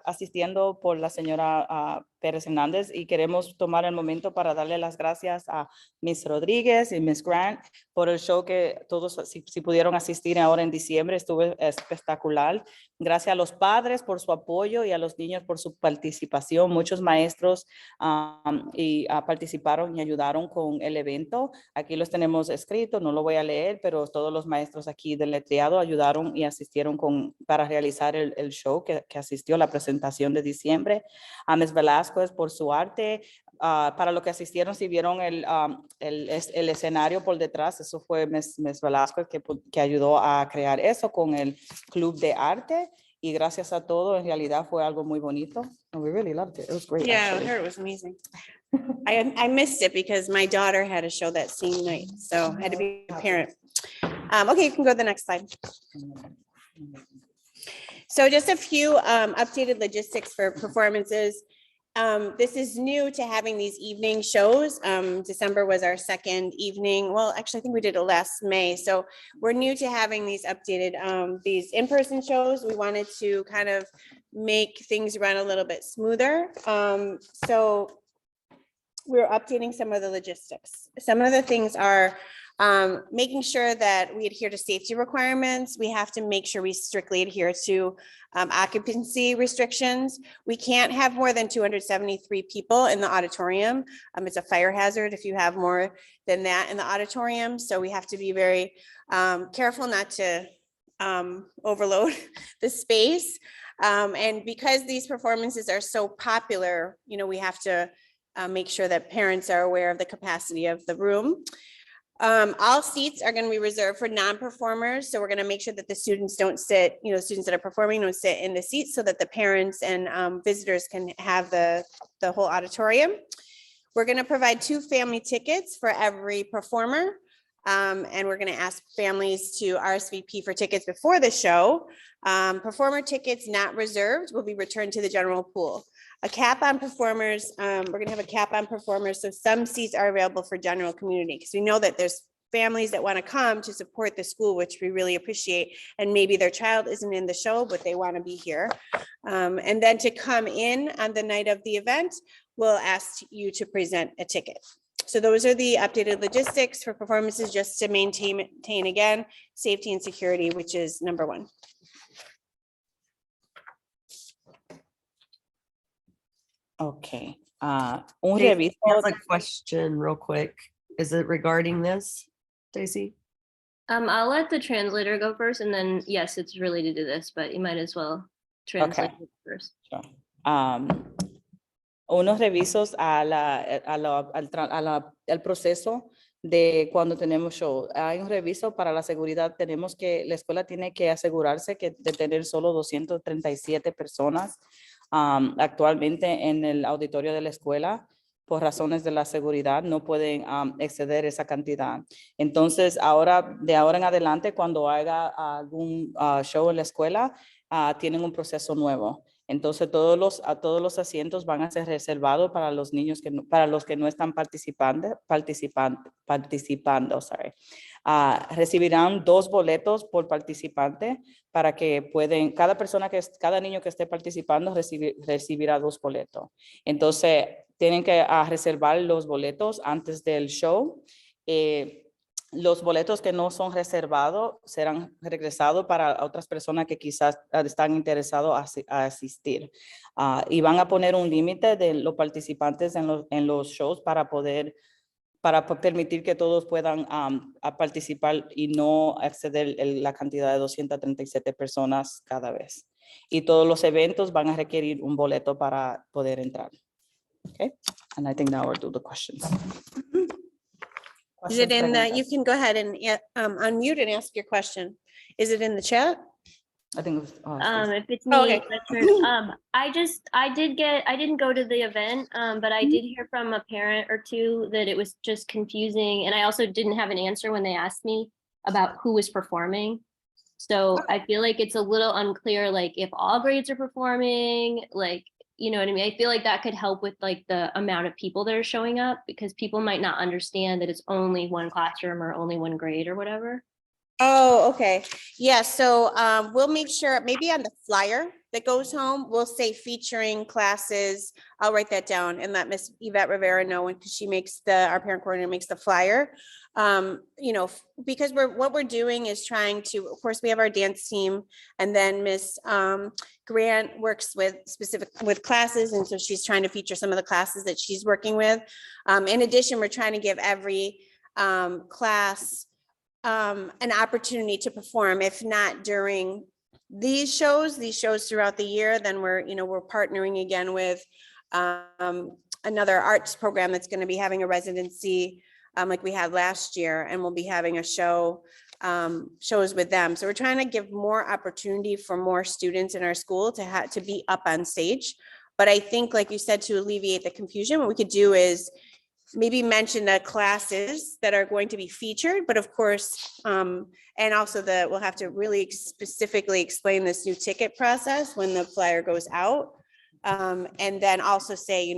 asistiendo por la señora Pérez Hernández, y queremos tomar el momento para darle las gracias a Miss Rodríguez y Miss Grant por el show que todos, si pudieron asistir ahora en diciembre, estuvo espectacular. Gracias a los padres por su apoyo y a los niños por su participación. Muchos maestros participaron y ayudaron con el evento. Aquí los tenemos escritos, no lo voy a leer, pero todos los maestros aquí del letreado ayudaron y asistieron para realizar el show que asistió a la presentación de diciembre. A Ms. Velázquez por su arte. Para lo que asistieron, si vieron el escenario por detrás, eso fue Ms. Velázquez que ayudó a crear eso con el Club de Arte. Y gracias a todo, en realidad fue algo muy bonito. And we really loved it. It was great. Yeah, I actually. heard it was amazing. I missed it because my daughter had a show that same night, so I had to be a parent. Okay, you can go to the next slide. So just a few updated logistics for performances. This is new to having these evening shows. December was our second evening. Well, actually, I think we did it last May. So we're new to having these updated, these in-person shows. We wanted to kind of make things run a little bit smoother. So we're updating some of the logistics. Some of the things are making sure that we adhere to safety requirements. We have to make sure we strictly adhere to occupancy restrictions. We can't have more than 273 people in the auditorium. It's a fire hazard if you have more than that in the auditorium. So we have to be very careful not to overload the space. And because these performances are so popular, you know, we have to make sure that parents are aware of the capacity of the room. All seats are going to be reserved for non-performers. So we're going to make sure that the students don't sit, you know, students that are performing don't sit in the seats so that the parents and visitors can have the whole auditorium. We're going to provide 2 family tickets for every performer. And we're going to ask families to RSVP for tickets before the show. Performer tickets not reserved will be returned to the general pool. A cap on performers, we're going to have a cap on performers, so some seats are available for general community, because we know that there's families that want to come to support the school, which we really appreciate, and maybe their child isn't in the show, but they want to be here. And then to come in on the night of the event, we'll ask you to present a ticket. So those are the updated logistics for performances, just to maintain again, safety and security, which is number 1. Okay. Daisy has a question real quick. Is it regarding this, Daisy? I'll let the translator go first, and then yes, it's related to this, but you might as well translate it first. Sure. Unos revisos al proceso de cuando tenemos show. Hay un reviso para la seguridad. La escuela tiene que asegurarse de tener solo 237 personas actualmente en el auditorio de la escuela. Por razones de la seguridad no pueden exceder esa cantidad. Entonces, de ahora en adelante, cuando haga algún show en la escuela, tienen un proceso nuevo. Entonces, todos los asientos van a ser reservados para los niños para los que no están participando. Recibirán 2 boletos por participante para que cada niño que esté participando recibirá 2 boletos. Entonces, tienen que reservar los boletos antes del show. Los boletos que no son reservados serán regresados para otras personas que quizás están interesados a asistir. Y van a poner un límite de los participantes en los shows para permitir que todos puedan participar y no exceder la cantidad de 237 personas cada vez. Y todos los eventos van a requerir un boleto para poder entrar. Okay, and I think now we'll do the questions. Is it in the, you can go ahead and unmute and ask your question. Is it in the chat? I think it was, If it's me, okay. I didn't go to the event, but I did hear from a parent or 2 that it was just confusing. And I also didn't have an answer when they asked me about who was performing. So I feel like it's a little unclear, like if all grades are performing, like, you know what I mean? I feel like that could help with like the amount of people that are showing up, because people might not understand that it's only 1 classroom or only 1 grade or whatever. Oh, okay. Yeah, so we'll make sure maybe on the flyer that goes home will say featuring classes. I'll write that down and let Miss Yvette Rivera know when she makes our parent coordinator makes the flyer. You know, because what we're doing is trying to, of course, we have our dance team, and then Miss Grant works with classes, and so she's trying to feature some of the classes that she's working with. In addition, we're trying to give every class an opportunity to perform, if not during these shows throughout the year, then we're partnering again with another arts program that's going to be having a residency like we had last year, and we'll be having a shows with them. So we're trying to give more opportunity for more students in our school to be up on stage. But I think, like you said, to alleviate the confusion, what we could do is maybe mention the classes that are going to be featured, but of course, and also we'll have to really specifically explain this new ticket process when the flyer goes out. And then also say,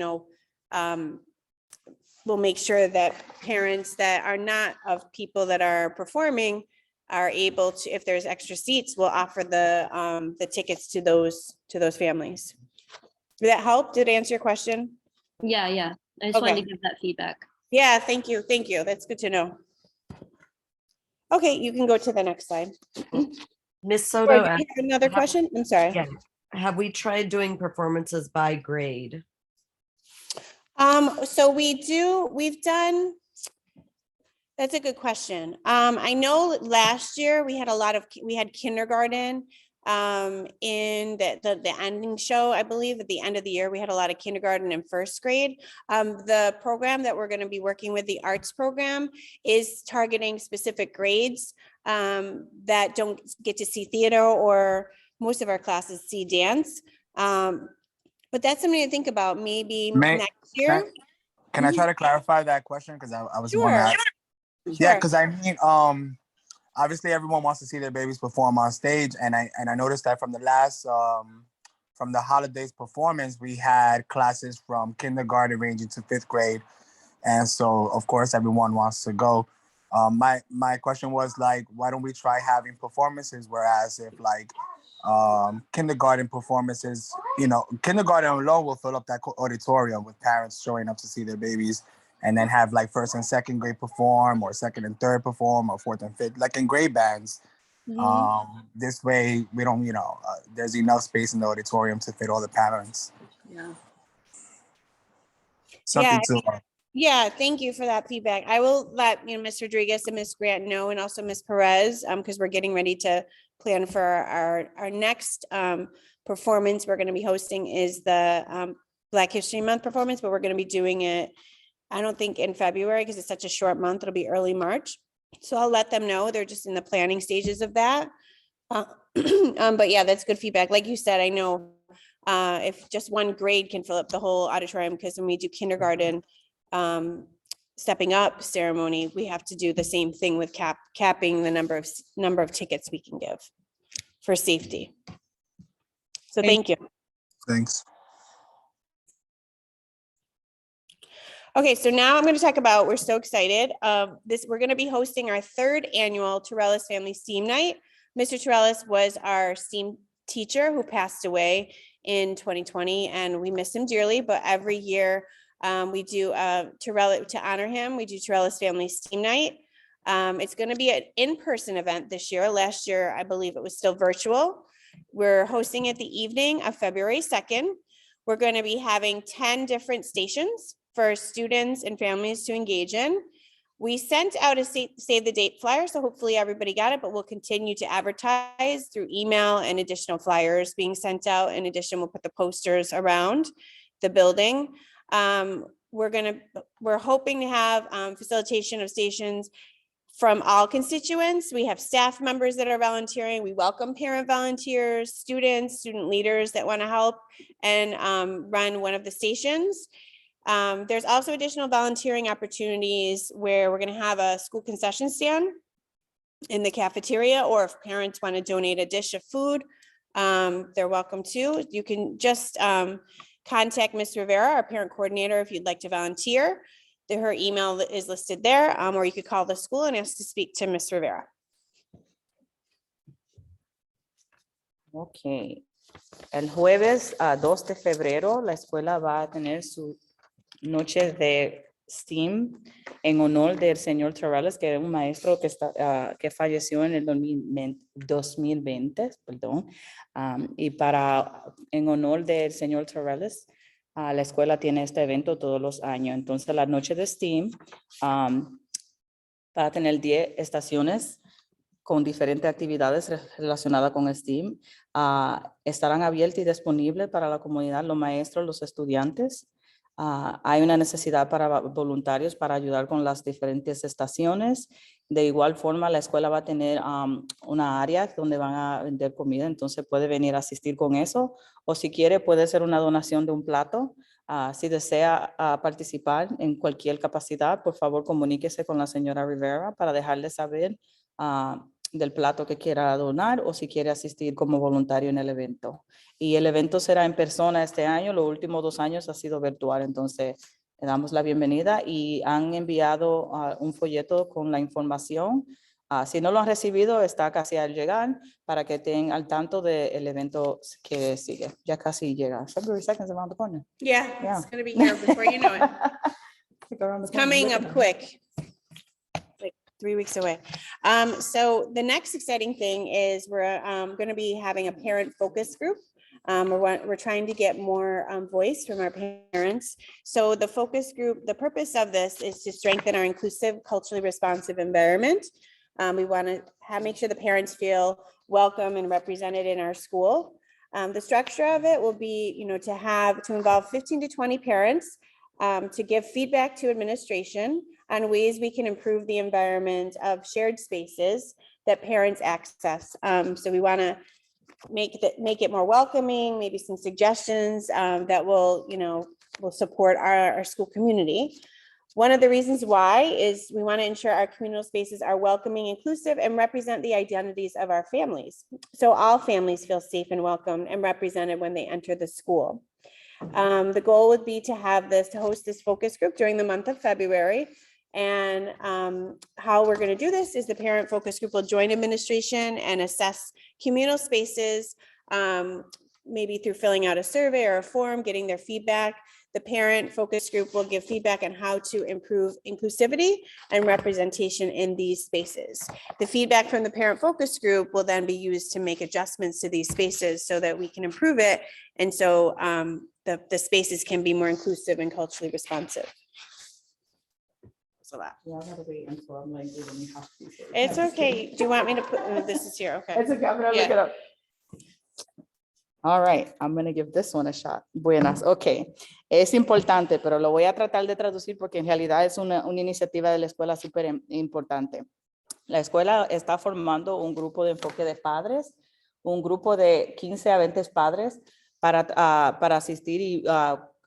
we'll make sure that parents that are not of people that are performing are able to, if there's extra seats, we'll offer the tickets to those families. Did that help? Did it answer your question? Yeah, yeah. I just wanted to give that feedback. Yeah, thank you. Thank you. That's good to know. Okay, you can go to the next slide. Miss Sorry, Soto, do you have another question? I'm sorry. yeah. Have we tried doing performances by grade? So we've done, that's a good question. I know last year we had kindergarten in the ending show. I believe at the end of the year, we had a lot of kindergarten and first grade. The program that we're going to be working with, the arts program, is targeting specific grades that don't get to see theater, or most of our classes see dance. But that's something to think about maybe next year. Can I try to clarify that question? Because I was Sure. wondering. Sure. Yeah, because I mean, obviously everyone wants to see their babies perform on stage, and I noticed that from the last from the holidays performance, we had classes from kindergarten ranging to 5th grade, and so of course everyone wants to go. My question was like, why don't we try having performances? Whereas if like kindergarten performances, kindergarten alone will fill up that auditorium with parents showing up to see their babies, and then have like 1st and 2nd grade perform, or 2nd and 3rd perform, or 4th and 5th, like in grade bands. This way we don't, there's enough space in the auditorium to fit all the parents. Yeah. Something Yeah, thank you for that feedback. I will let Ms. Rodriguez and Ms. Grant know, and also Ms. Perez, because we're getting ready to plan for our next performance we're going to be hosting is the Black History Month performance, but we're going to be doing it, I don't think in February, because it's such a short month. It'll be early March. So I'll let them know. They're just in the planning stages of that. But yeah, that's good feedback. Like you said, I know if just one grade can fill up the whole auditorium, because when we do kindergarten stepping up ceremony, we have to do the same thing with capping the number of tickets we can give for safety. So thank you. Thanks. Okay, so now I'm going to talk about, we're so excited. We're going to be hosting our 3rd annual Torellis Family STEAM Night. Mr. Torellis was our STEAM teacher who passed away in 2020, and we miss him dearly, but every year we do to honor him, we do Torellis Family STEAM Night. It's going to be an in-person event this year. Last year, I believe it was still virtual. We're hosting it the evening of February 2nd. We're going to be having 10 different stations for students and families to engage in. We sent out a save the date flyer, so hopefully everybody got it, but we'll continue to advertise through email and additional flyers being sent out. In addition, we'll put the posters around the building. We're hoping to have facilitation of stations from all constituents. We have staff members that are volunteering. We welcome parent volunteers, students, student leaders that want to help and run one of the stations. There's also additional volunteering opportunities where we're going to have a school concession stand in the cafeteria, or if parents want to donate a dish of food, they're welcome to. You can just contact Ms. Rivera, our parent coordinator, if you'd like to volunteer. Her email is listed there, or you could call the school and ask to speak to Ms. Rivera. Okay. El jueves 2 de febrero la escuela va a tener su noche de STEAM en honor del señor Terrellis, que era un maestro que falleció en el 2020, perdón. Y en honor del señor Terrellis, la escuela tiene este evento todos los años. Entonces la noche de STEAM va a tener 10 estaciones con diferentes actividades relacionadas con STEAM. Estarán abiertas y disponibles para la comunidad, los maestros, los estudiantes. Hay una necesidad para voluntarios para ayudar con las diferentes estaciones. De igual forma, la escuela va a tener una área donde van a vender comida, entonces puede venir a asistir con eso. O si quiere, puede ser una donación de un plato. Si desea participar en cualquier capacidad, por favor, comuníquese con la señora Rivera para dejarle saber del plato que quiera donar o si quiere asistir como voluntario en el evento. Y el evento será en persona este año, los últimos 2 años ha sido virtual, entonces le damos la bienvenida y han enviado un folleto con la información. Si no lo han recibido, está casi al llegar para que estén al tanto del evento que sigue. Ya casi llega. February 2nd is around the corner. Yeah, Yeah. it's gonna be here before you know it. It's coming up quick. Like 3 weeks away. So the next exciting thing is we're going to be having a parent focus group. We're trying to get more voice from our parents. So the focus group, the purpose of this is to strengthen our inclusive, culturally responsive environment. We want to make sure the parents feel welcome and represented in our school. The structure of it will be, to involve 15 to 20 parents to give feedback to administration on ways we can improve the environment of shared spaces that parents access. So we want to make it more welcoming, maybe some suggestions that will support our school community. One of the reasons why is we want to ensure our communal spaces are welcoming, inclusive, and represent the identities of our families. So all families feel safe and welcome and represented when they enter the school. The goal would be to host this focus group during the month of February. And how we're going to do this is the parent focus group will join administration and assess communal spaces, maybe through filling out a survey or a form, getting their feedback. The parent focus group will give feedback on how to improve inclusivity and representation in these spaces. The feedback from the parent focus group will then be used to make adjustments to these spaces so that we can improve it. And so the spaces can be more inclusive and culturally responsive. So that. It's okay. Do you want me to put, this is here, okay. It's okay, I'm gonna look it up. All right, I'm going to give this one a shot. Buenas, ok. Es importante, pero lo voy a tratar de traducir porque en realidad es una iniciativa de la escuela súper importante. La escuela está formando un grupo de enfoque de padres, un grupo de 15 a 20 padres para asistir y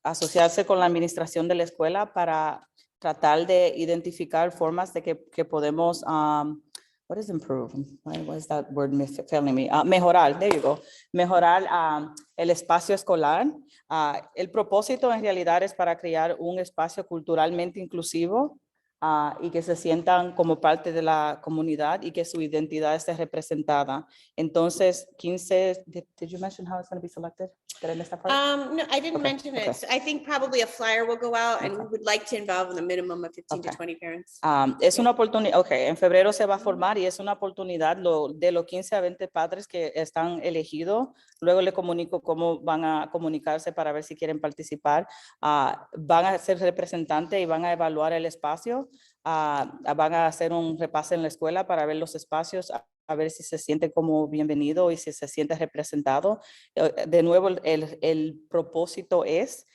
asociarse con la administración de la escuela para tratar de identificar formas de que podemos what is improve? Why is that word failing me? Mejorar, there you go. Mejorar el espacio escolar. El propósito en realidad es para crear un espacio culturalmente inclusivo y que se sientan como parte de la comunidad y que su identidad esté representada. Entonces, 15, did you mention how it's going to be selected? Did I miss that part? No, I didn't mention it. So I think probably a flyer will go out and we would like to involve a minimum of 15 to 20 parents. Es una oportunidad, en febrero se va a formar y es una oportunidad de los 15 a 20 padres que están elegidos. Luego le comunico cómo van a comunicarse para ver si quieren participar. Van a ser representantes y van a evaluar el espacio. Van a hacer un repaso en la escuela para ver los espacios, a ver si se siente como bienvenido y si se siente representado. De nuevo, el propósito es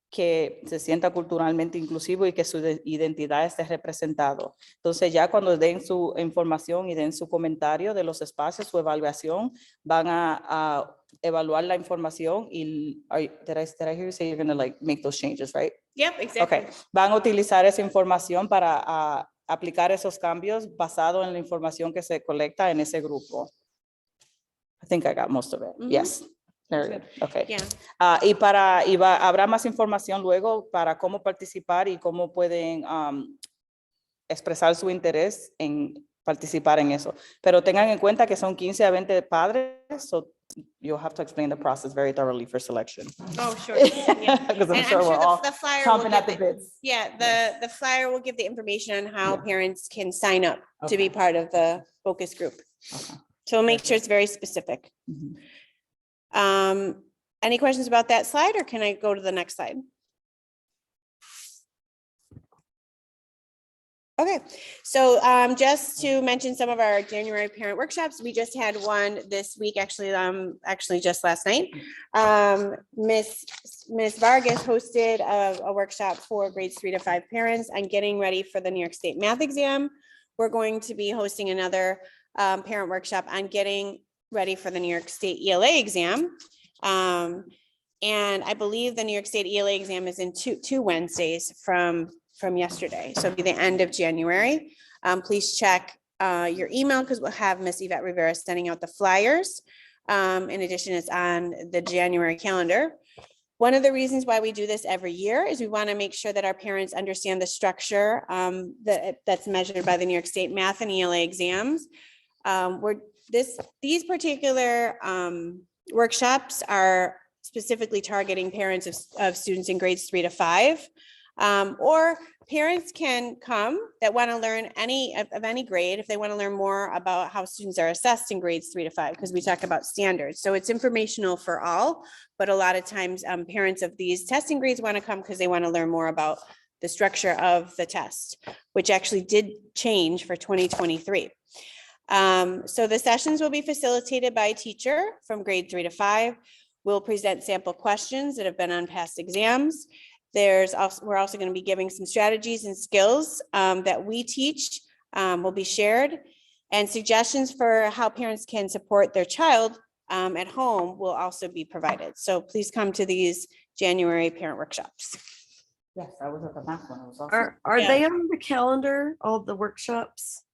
que se sienta culturalmente inclusivo y que su identidad esté representado. Entonces ya cuando den su información y den su comentario de los espacios, su evaluación, van a evaluar la información y did I hear you say you're going to like make those changes, right? Yep, exactly. Okay. Van a utilizar esa información para aplicar esos cambios basado en la información que se colecta en ese grupo. I think I got most of it. Yes. Very good. Okay. Yeah. Habrá más información luego para cómo participar y cómo pueden expresar su interés en participar en eso. Pero tengan en cuenta que son 15 a 20 padres, so you'll have to explain the process very thoroughly for selection. Oh, sure. Yeah. Because I'm And sure we're all the flyer will chomping at the give bits. Yeah, the flyer will give the information on how Yeah. parents can sign up to be Okay. part of the focus group. Okay. So we'll make sure it's very specific. Mhm. Any questions about that slide, or can I go to the next slide? Okay, so just to mention some of our January parent workshops, we just had one this week, actually just last night. Miss Vargas hosted a workshop for grades 3 to 5 parents on getting ready for the New York State math exam. We're going to be hosting another parent workshop on getting ready for the New York State ELA exam. And I believe the New York State ELA exam is in two Wednesdays from yesterday. So it'll be the end of January. Please check your email because we'll have Miss Yvette Rivera sending out the flyers. In addition, it's on the January calendar. One of the reasons why we do this every year is we want to make sure that our parents understand the structure that's measured by the New York State math and ELA exams. These particular workshops are specifically targeting parents of students in grades 3 to 5. Or parents can come that want to learn of any grade if they want to learn more about how students are assessed in grades 3 to 5, because we talk about standards. So it's informational for all, but a lot of times parents of these testing grades want to come because they want to learn more about the structure of the test, which actually did change for 2023. So the sessions will be facilitated by a teacher from grade 3 to 5. We'll present sample questions that have been on past exams. We're also going to be giving some strategies and skills that we teach will be shared, and suggestions for how parents can support their child at home will also be provided. So please come to these January parent workshops. Yes, I was at the math one. It was awesome. Are Yeah. they on the calendar, all the workshops?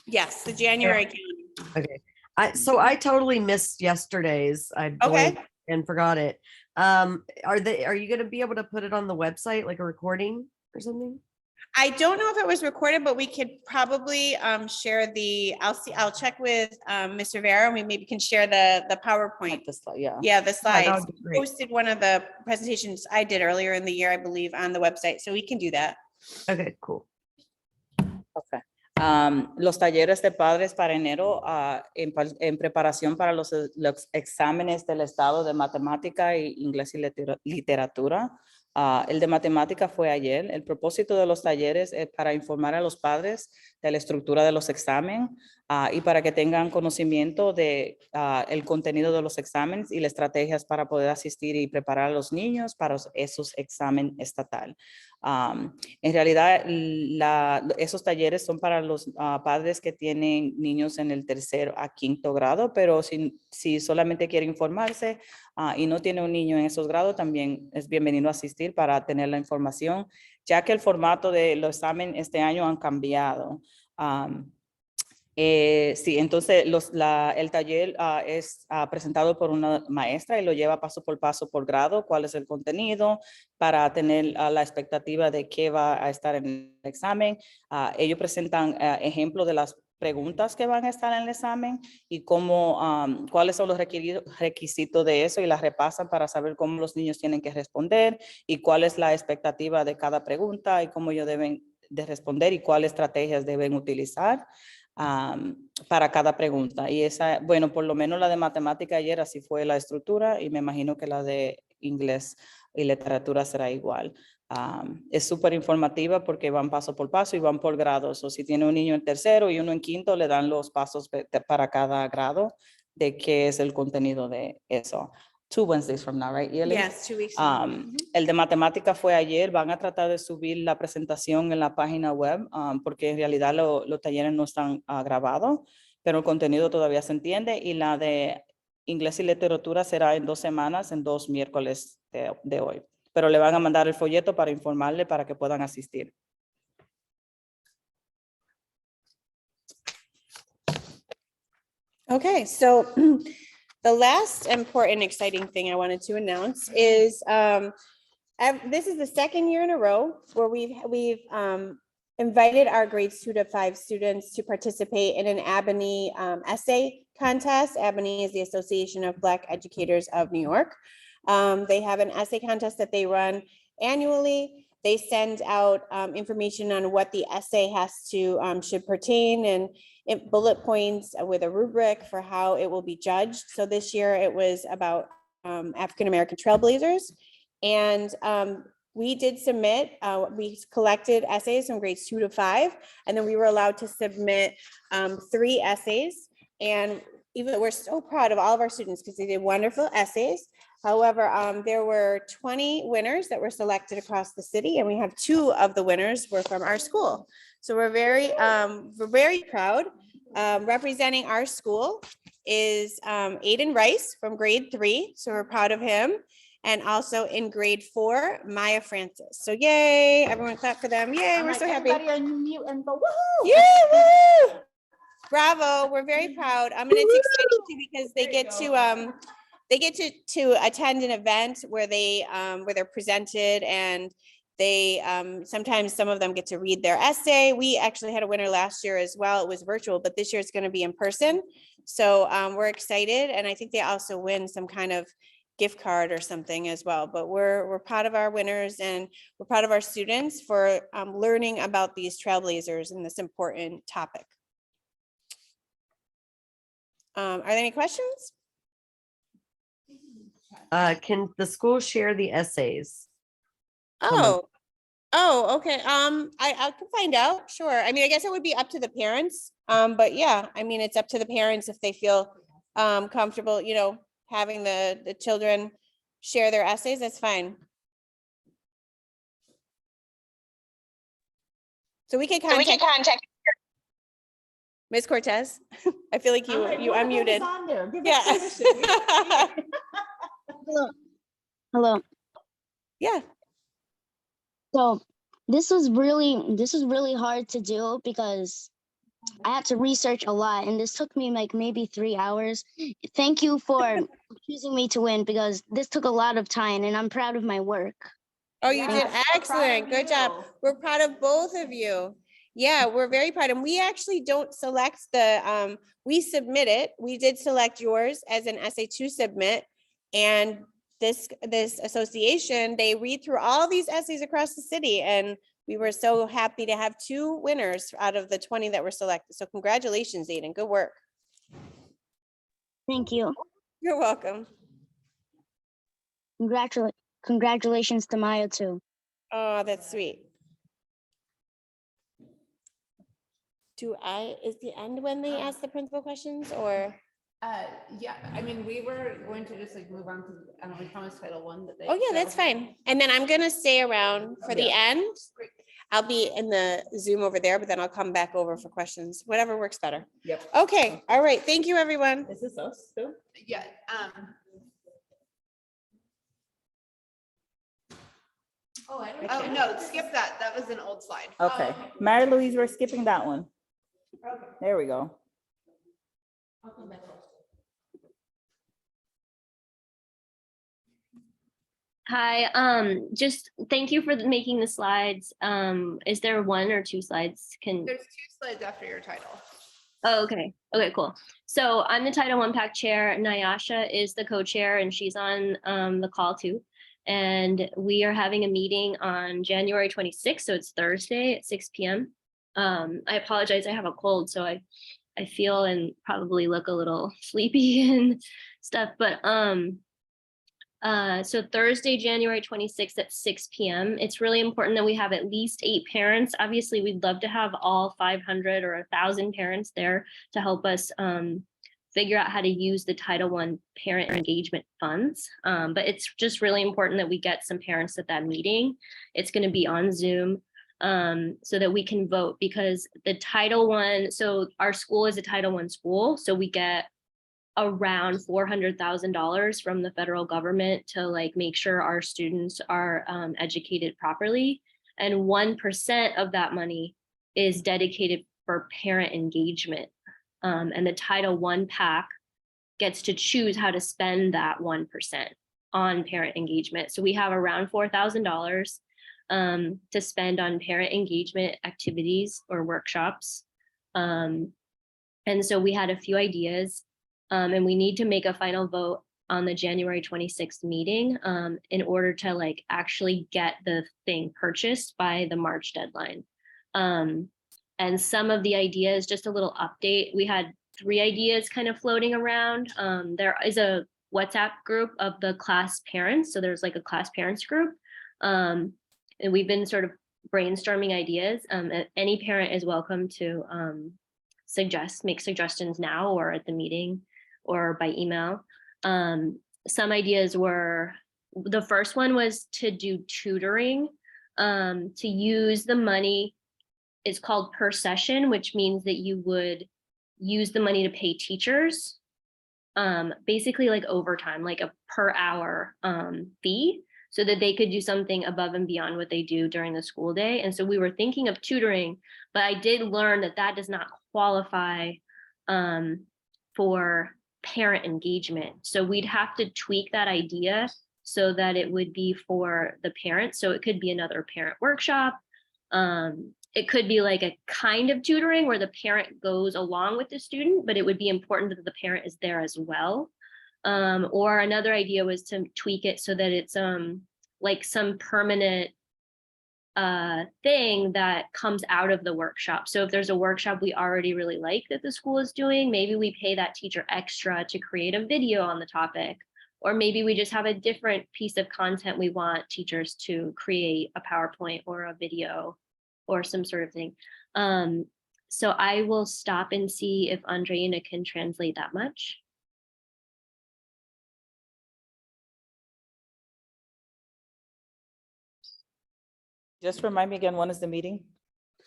Yes, the January calendar. Okay. I totally missed yesterday's. I Okay. blanked and forgot it. Are you going to be able to put it on the website, like a recording or something? I don't know if it was recorded, but we could probably share I'll check with Ms. Rivera, and we maybe can share the PowerPoint. Like the slide, yeah. Yeah, the slides. would be great. Posted one of the presentations I did earlier in the year, I believe, on the website, so we can do that. Okay, cool. Okay. Los talleres de padres para enero en preparación para los exámenes del estado de matemática y inglés y literatura. El de matemática fue ayer. El propósito de los talleres es para informar a los padres de la estructura de los exámenes y para que tengan conocimiento de el contenido de los exámenes y las estrategias para poder asistir y preparar a los niños para esos exámenes estatal. En realidad, esos talleres son para los padres que tienen niños en el 3º a 5º grado, pero si solamente quiere informarse y no tiene un niño en esos grados, también es bienvenido a asistir para tener la información, ya que el formato de los exámenes este año han cambiado. Sí, entonces el taller es presentado por una maestra y lo lleva paso por grado, cuál es el contenido, para tener la expectativa de qué va a estar en el examen. Ellos presentan ejemplos de las preguntas que van a estar en el examen y cuáles son los requisitos de eso, y las repasan para saber cómo los niños tienen que responder y cuál es la expectativa de cada pregunta y cómo ellos deben de responder y cuáles estrategias deben utilizar para cada pregunta. Y bueno, por lo menos la de matemática ayer así fue la estructura, y me imagino que la de inglés y literatura será igual. Es súper informativa porque van paso por paso y van por grados. O si tiene un niño en 3º y uno en 5º, le dan los pasos para cada grado de qué es el contenido de eso. 2 Wednesdays from now, right? Yes, 2 weeks. El de matemática fue ayer. Van a tratar de subir la presentación en la página web porque en realidad los talleres no están grabados, pero el contenido todavía se entiende. Y la de inglés y literatura será en 2 semanas, en 2 miércoles de hoy. Pero le van a mandar el folleto para informarle para que puedan asistir. Okay, so the last important exciting thing I wanted to announce is this is the 2nd year in a row where we've invited our grades 2 to 5 students to participate in an Albany essay contest. Albany is the Association of Black Educators of New York. They have an essay contest that they run annually. They send out information on what the essay has to should pertain and bullet points with a rubric for how it will be judged. So this year it was about African-American trailblazers. And we did submit, we collected essays from grades 2 to 5, and then we were allowed to submit 3 essays. And even we're so proud of all of our students because they did wonderful essays. However, there were 20 winners that were selected across the city, and we have 2 of the winners were from our school. So we're very proud. Representing our school is Aiden Rice from grade 3. So we're proud of him. And also in grade 4, Maya Francis. So yay, everyone clap for them. Yay, we're so happy. Unmute and go, woohoo! Yeah, woo! Bravo, we're very proud. And it's exciting too because they get to attend an event where they're presented, and they sometimes some of them get to read their essay. We actually had a winner last year as well. It was virtual, but this year it's going to be in person. So we're excited, and I think they also win some kind of gift card or something as well. But we're proud of our winners, and we're proud of our students for learning about these trailblazers and this important topic. Are there any questions? Can the school share the essays? Oh, okay. I can find out. Sure. I mean, I guess it would be up to the parents. But yeah, I mean, it's up to the parents if they feel comfortable, you know, having the children share their essays. That's fine. So we can contact Ms. Cortez. I feel like you unmuted. Yeah. Hello. Yeah. So this was really hard to do because I had to research a lot, and this took me like maybe 3 hours. Thank you for choosing me to win because this took a lot of time, and I'm proud of my work. Oh, you did excellent. Good job. We're proud of both of you. Yeah, we're very proud. And we actually don't select the, we submit it. We did select yours as an essay to submit. And this association, they read through all these essays across the city. And we were so happy to have 2 winners out of the 20 that were selected. So congratulations, Aiden. Good work. Thank you. You're welcome. Congratulations to Maya too. Oh, that's sweet. Is the end when they ask the principal questions, or? Yeah, I mean, we were going to just like move on to, we promised Title 1 that they. Oh yeah, that's fine. And then I'm gonna stay around for the end. I'll be in the Zoom over there, but then I'll come back over for questions, whatever works better. Yep. Okay, all right. Thank you, everyone. Is this us too? Yeah. Oh, no, skip that. That was an old slide. Okay, Mary Louise, we're skipping that one. There we go. Hi, just thank you for making the slides. Is there 1 or 2 slides? There's 2 slides after your title. Oh, okay. Okay, cool. So I'm the Title I PAC chair. Nyasha is the co-chair, and she's on the call too. And we are having a meeting on January 26th. So it's Thursday at 6 p.m. I apologize. I have a cold, so I feel and probably look a little sleepy and stuff. But so Thursday, January 26th at 6 p.m. It's really important that we have at least 8 parents. Obviously, we'd love to have all 500 or 1,000 parents there to help us figure out how to use the Title I parent engagement funds. But it's just really important that we get some parents at that meeting. It's going to be on Zoom so that we can vote, because the Title I, so our school is a Title I school, so we get around $400,000 from the federal government to like make sure our students are educated properly. And 1% of that money is dedicated for parent engagement. And the Title I PAC gets to choose how to spend that 1% on parent engagement. So we have around $4,000. to spend on parent engagement activities or workshops. And so we had a few ideas, and we need to make a final vote on the January 26th meeting in order to like actually get the thing purchased by the March deadline. And some of the ideas, just a little update, we had 3 ideas kind of floating around. There is a WhatsApp group of the class parents. So there's like a class parents group. And we've been sort of brainstorming ideas. Any parent is welcome to make suggestions now or at the meeting or by email. Some ideas were, the first one was to do tutoring, to use the money. It's called per session, which means that you would use the money to pay teachers, basically like overtime, like a per hour fee, so that they could do something above and beyond what they do during the school day. And so we were thinking of tutoring, but I did learn that that does not qualify for parent engagement. So we'd have to tweak that idea so that it would be for the parents. So it could be another parent workshop. It could be like a kind of tutoring where the parent goes along with the student, but it would be important that the parent is there as well. Or another idea was to tweak it so that it's like some permanent thing that comes out of the workshop. So if there's a workshop we already really like that the school is doing, maybe we pay that teacher extra to create a video on the topic. Or maybe we just have a different piece of content we want teachers to create, a PowerPoint or a video or some sort of thing. So I will stop and see if Andreina can translate that much. Just remind me again, when is the meeting?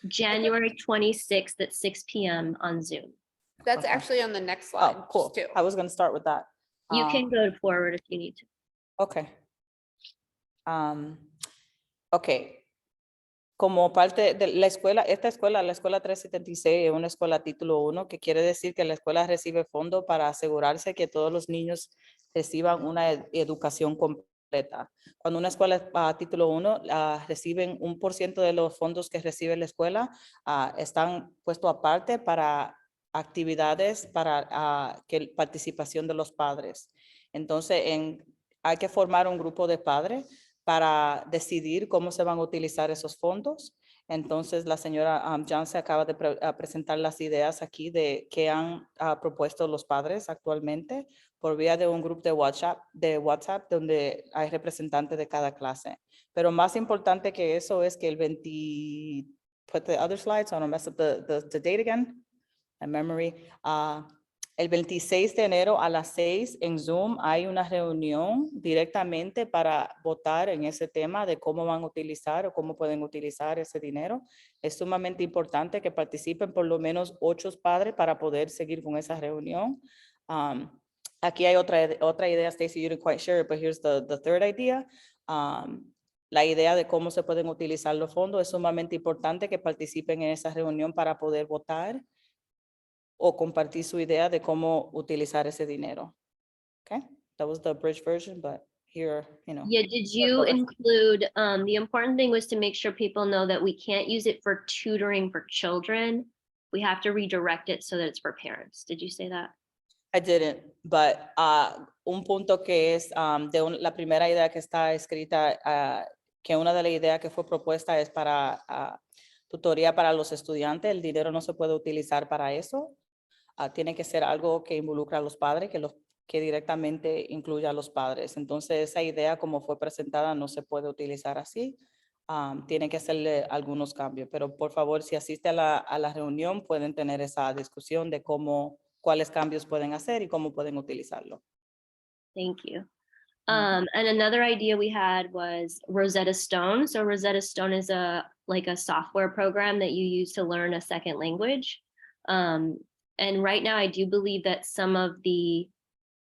January 26th at 6 p.m. on Zoom. That's Okay. actually on the next slide. Oh, cool. too. I was gonna start with that. You can go forward if you need to. Okay. Ok. Como parte de la escuela, esta escuela, la escuela 376, es una escuela título 1, que quiere decir que la escuela recibe fondos para asegurarse que todos los niños reciban una educación completa. Cuando una escuela es título 1, reciben 1% de los fondos que recibe la escuela, están puestos aparte para actividades para participación de los padres. Entonces, hay que formar un grupo de padres para decidir cómo se van a utilizar esos fondos. Entonces, la señora Johnson acaba de presentar las ideas aquí de que han propuesto los padres actualmente por vía de un grupo de WhatsApp donde hay representantes de cada clase. Pero más importante que eso es que el 20, put the other slide so I don't mess up the date again, my memory. El 26 de enero a las 6 en Zoom hay una reunión directamente para votar en ese tema de cómo van a utilizar o cómo pueden utilizar ese dinero. Es sumamente importante que participen por lo menos 8 padres para poder seguir con esa reunión. Aquí hay otra idea, Stacy, you didn't quite share it, but here's the third idea. La idea de cómo se pueden utilizar los fondos es sumamente importante que participen en esa reunión para poder votar o compartir su idea de cómo utilizar ese dinero. Okay, that was the abridged version, but here, you know. Yeah, did you include, the important thing was to make sure people know that we can't use it for tutoring for children. We have to redirect it so that it's for parents. Did you say that? I didn't, but un punto que es la primera idea que está escrita, que una de las ideas que fue propuesta es para tutoría para los estudiantes. El dinero no se puede utilizar para eso. Tiene que ser algo que involucra a los padres, que directamente incluya a los padres. Entonces, esa idea como fue presentada no se puede utilizar así. Tiene que hacerle algunos cambios. Pero por favor, si asiste a la reunión, pueden tener esa discusión de cuáles cambios pueden hacer y cómo pueden utilizarlo. Thank you. And another idea we had was Rosetta Stone. So Rosetta Stone is like a software program that you use to learn a second language. And right now, I do believe that some of the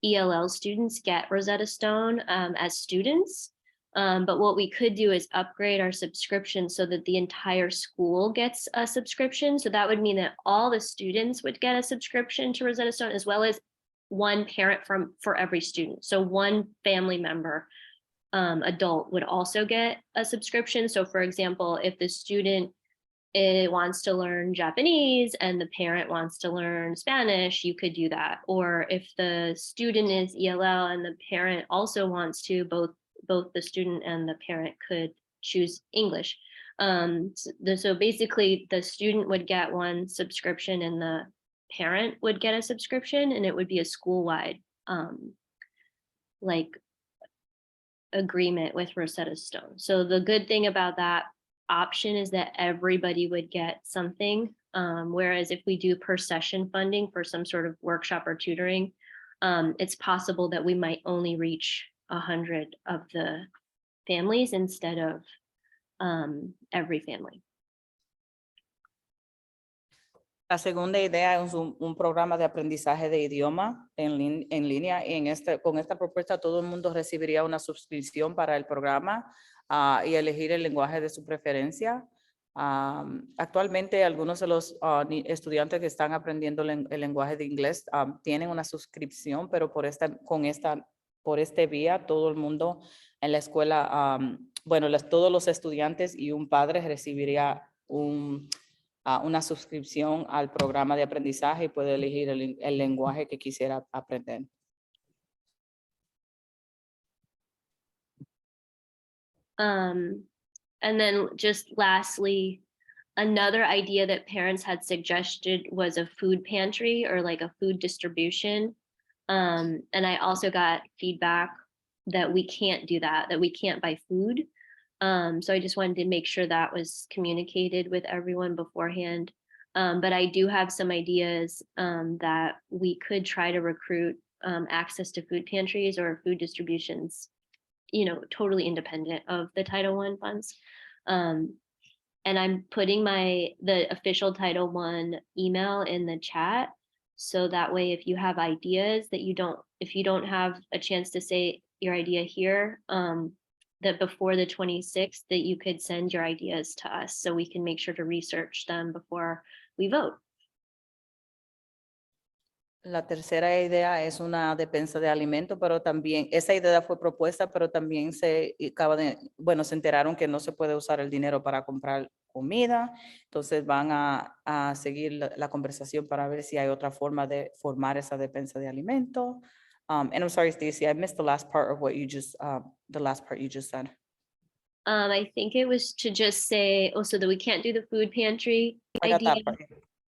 ELL students get Rosetta Stone as students. But what we could do is upgrade our subscription so that the entire school gets a subscription. So that would mean that all the students would get a subscription to Rosetta Stone, as well as one parent for every student. So one family member adult would also get a subscription. So for example, if the student wants to learn Japanese and the parent wants to learn Spanish, you could do that. Or if the student is ELL and the parent also wants to, both the student and the parent could choose English. So basically the student would get one subscription and the parent would get a subscription, and it would be a school-wide like agreement with Rosetta Stone. So the good thing about that option is that everybody would get something. Whereas if we do per session funding for some sort of workshop or tutoring, it's possible that we might only reach 100 of the families instead of every family. La segunda idea es un programa de aprendizaje de idioma en línea, y con esta propuesta todo el mundo recibiría una suscripción para el programa y elegir el lenguaje de su preferencia. Actualmente algunos de los estudiantes que están aprendiendo el lenguaje de inglés tienen una suscripción, pero por este vía todo el mundo en la escuela, todos los estudiantes y un padre recibiría una suscripción al programa de aprendizaje y puede elegir el lenguaje que quisiera aprender. And then just lastly, another idea that parents had suggested was a food pantry or like a food distribution. And I also got feedback that we can't do that we can't buy food. So I just wanted to make sure that was communicated with everyone beforehand. But I do have some ideas that we could try to recruit access to food pantries or food distributions, totally independent of the Title I funds. And I'm putting the official Title I email in the chat. So that way, if you have ideas if you don't have a chance to say your idea here, that before the 26th, that you could send your ideas to us so we can make sure to research them before we vote. La tercera idea es una despensa de alimentos, pero también esa idea fue propuesta, pero también se enteraron que no se puede usar el dinero para comprar comida. Entonces van a seguir la conversación para ver si hay otra forma de formar esa despensa de alimentos. And I'm sorry, Stacey, I missed the last part of what you just said. I think it was to just say, so that we can't do the food pantry idea.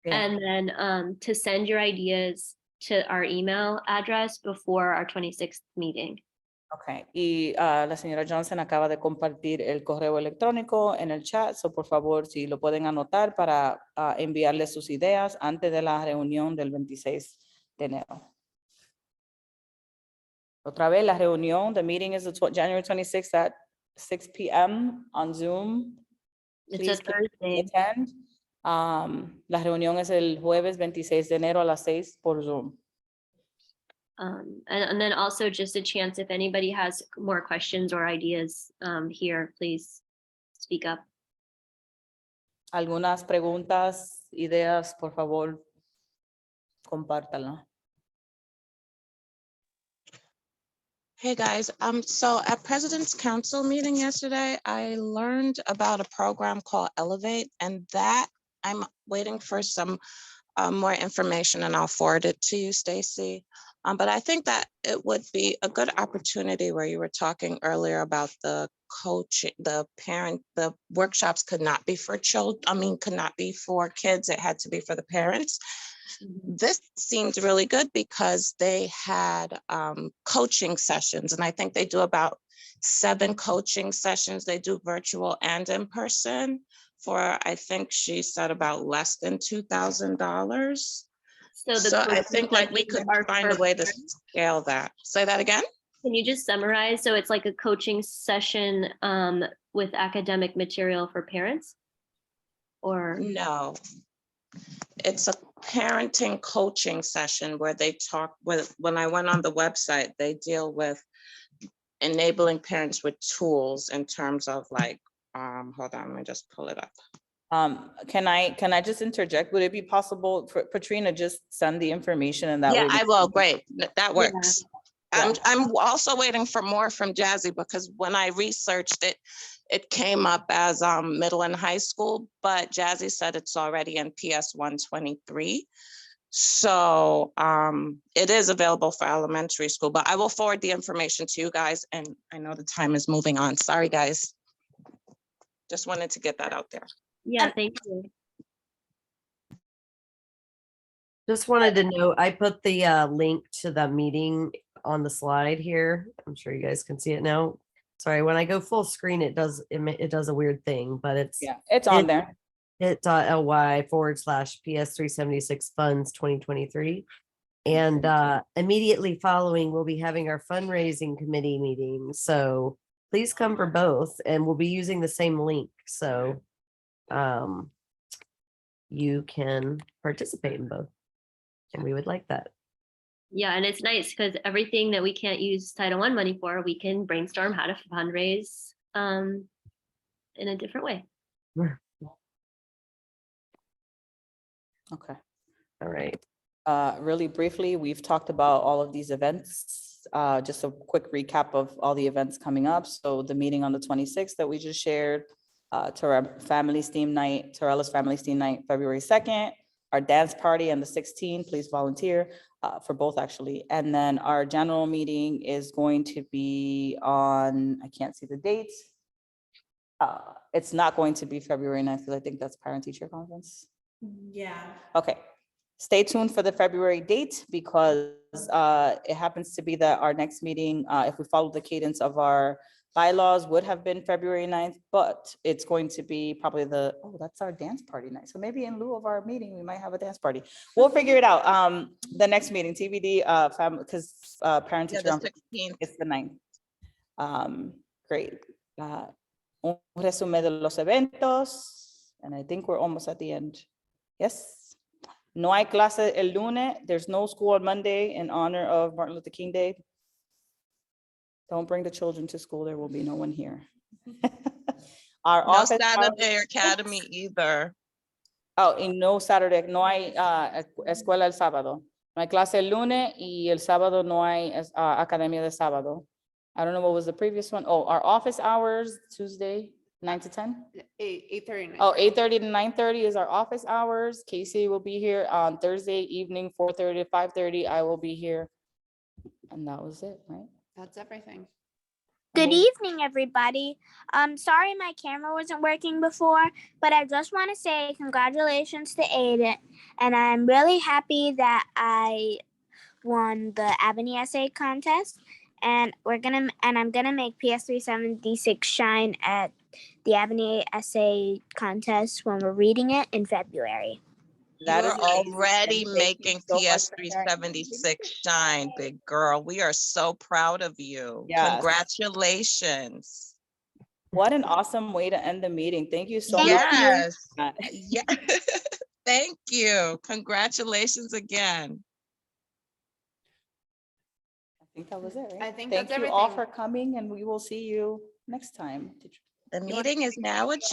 Yeah. And then to send your ideas to our email address before our 26th meeting. Okay, y la señora Johnson acaba de compartir el correo electrónico en el chat, so por favor, si lo pueden anotar para enviarle sus ideas antes de la reunión del 26 de enero. Otra vez, la reunión, the meeting is January 26th at 6 p.m. on Zoom. It's a Thursday. Attend. La reunión es el jueves 26 de enero a las 6 por Zoom. And then also just a chance, if anybody has more questions or ideas here, please speak up. Algunas preguntas, ideas, por favor, compártanlo. Hey guys, so at President's Council meeting yesterday, I learned about a program called Elevate, and that I'm waiting for some more information, and I'll forward it to you, Stacy. But I think that it would be a good opportunity where you were talking earlier about the coaching, the workshops could not be for children, could not be for kids, it had to be for the parents. This seemed really good because they had coaching sessions, and I think they do about 7 coaching sessions. They do virtual and in person for, I think she said about less than $2,000. So I think like we could find a way to scale that. Say that again? Can you just summarize? So it's like a coaching session with academic material for parents? Or no, it's a parenting coaching session where they talk with, when I went on the website, they deal with enabling parents with tools in terms of like, hold on, let me just pull it up. Can I just interject? Would it be possible for Patrina just send the information and that way? Yeah, I will. Great. That works. Yeah. I'm also waiting for more from Jazzy because when I researched it, it came up as middle and high school, but Jazzy said it's already in PS 123. So it is available for elementary school, but I will forward the information to you guys. And I know the time is moving on. Sorry, guys. Just wanted to get that out there. Yeah, thank you. Just wanted to know, I put the link to the meeting on the slide here. I'm sure you guys can see it now. Sorry, when I go full screen, it does a weird thing, but it's on there. bit.ly/PS376 funds 2023. And immediately following, we'll be having our fundraising committee meeting. So please come for both, and we'll be using the same link. So you can participate in both. And we would like that. Yeah, and it's nice because everything that we can't use Title I money for, we can brainstorm how to fundraise in a different way. Okay. All right. Really briefly, we've talked about all of these events. Just a quick recap of all the events coming up. So the meeting on the 26th that we just shared, Tarella's Family Steam Night, February 2nd, our dance party on the 16th, please volunteer for both actually. And then our general meeting is going to be on, I can't see the dates. It's not going to be February 9th because I think that's parent teacher conference. Yeah. Okay. Stay tuned for the February date because it happens to be that our next meeting, if we follow the cadence of our bylaws, would have been February 9th, but it's going to be probably that's our dance party night. So maybe in lieu of our meeting, we might have a dance party. We'll figure it out. The next meeting, TBD, because parent teacher, The 16th. it's the 9th. Great. Un resumen de los eventos, and I think we're almost at the end. Yes. No hay clase el lunes. There's no school on Monday in honor of Martin Luther King Day. Don't bring the children to school. There will be no one here. Our No office Saturday hours- Academy either. Oh, y no Saturday. No hay escuela el sábado. No hay clase el lunes y el sábado no hay academia de sábado. I don't know what was the previous one. Oh, our office hours, Tuesday, 9 to 10? 8:30. Oh, 8:30 to 9:30 is our office hours. Casey will be here on Thursday evening, 4:30 to 5:30. I will be here. And that was it, right? That's everything. Good Amazing. evening, everybody. Sorry my camera wasn't working before, but I just want to say congratulations to Aiden. And I'm really happy that I won the Ebony essay contest. And I'm gonna make PS376 shine at the Ebony essay contest when we're reading it in February. That You're is amazing. already And thank you making so much PS for sharing. 376 shine, big girl. We are so proud of you. Yes. Congratulations. What an awesome way to end the meeting. Thank you so much. Yes. Yeah. Thank you. Congratulations again. I think that was it, right? I think Thank that's you all everything. for coming and we will see you next time. The meeting is now adjourned.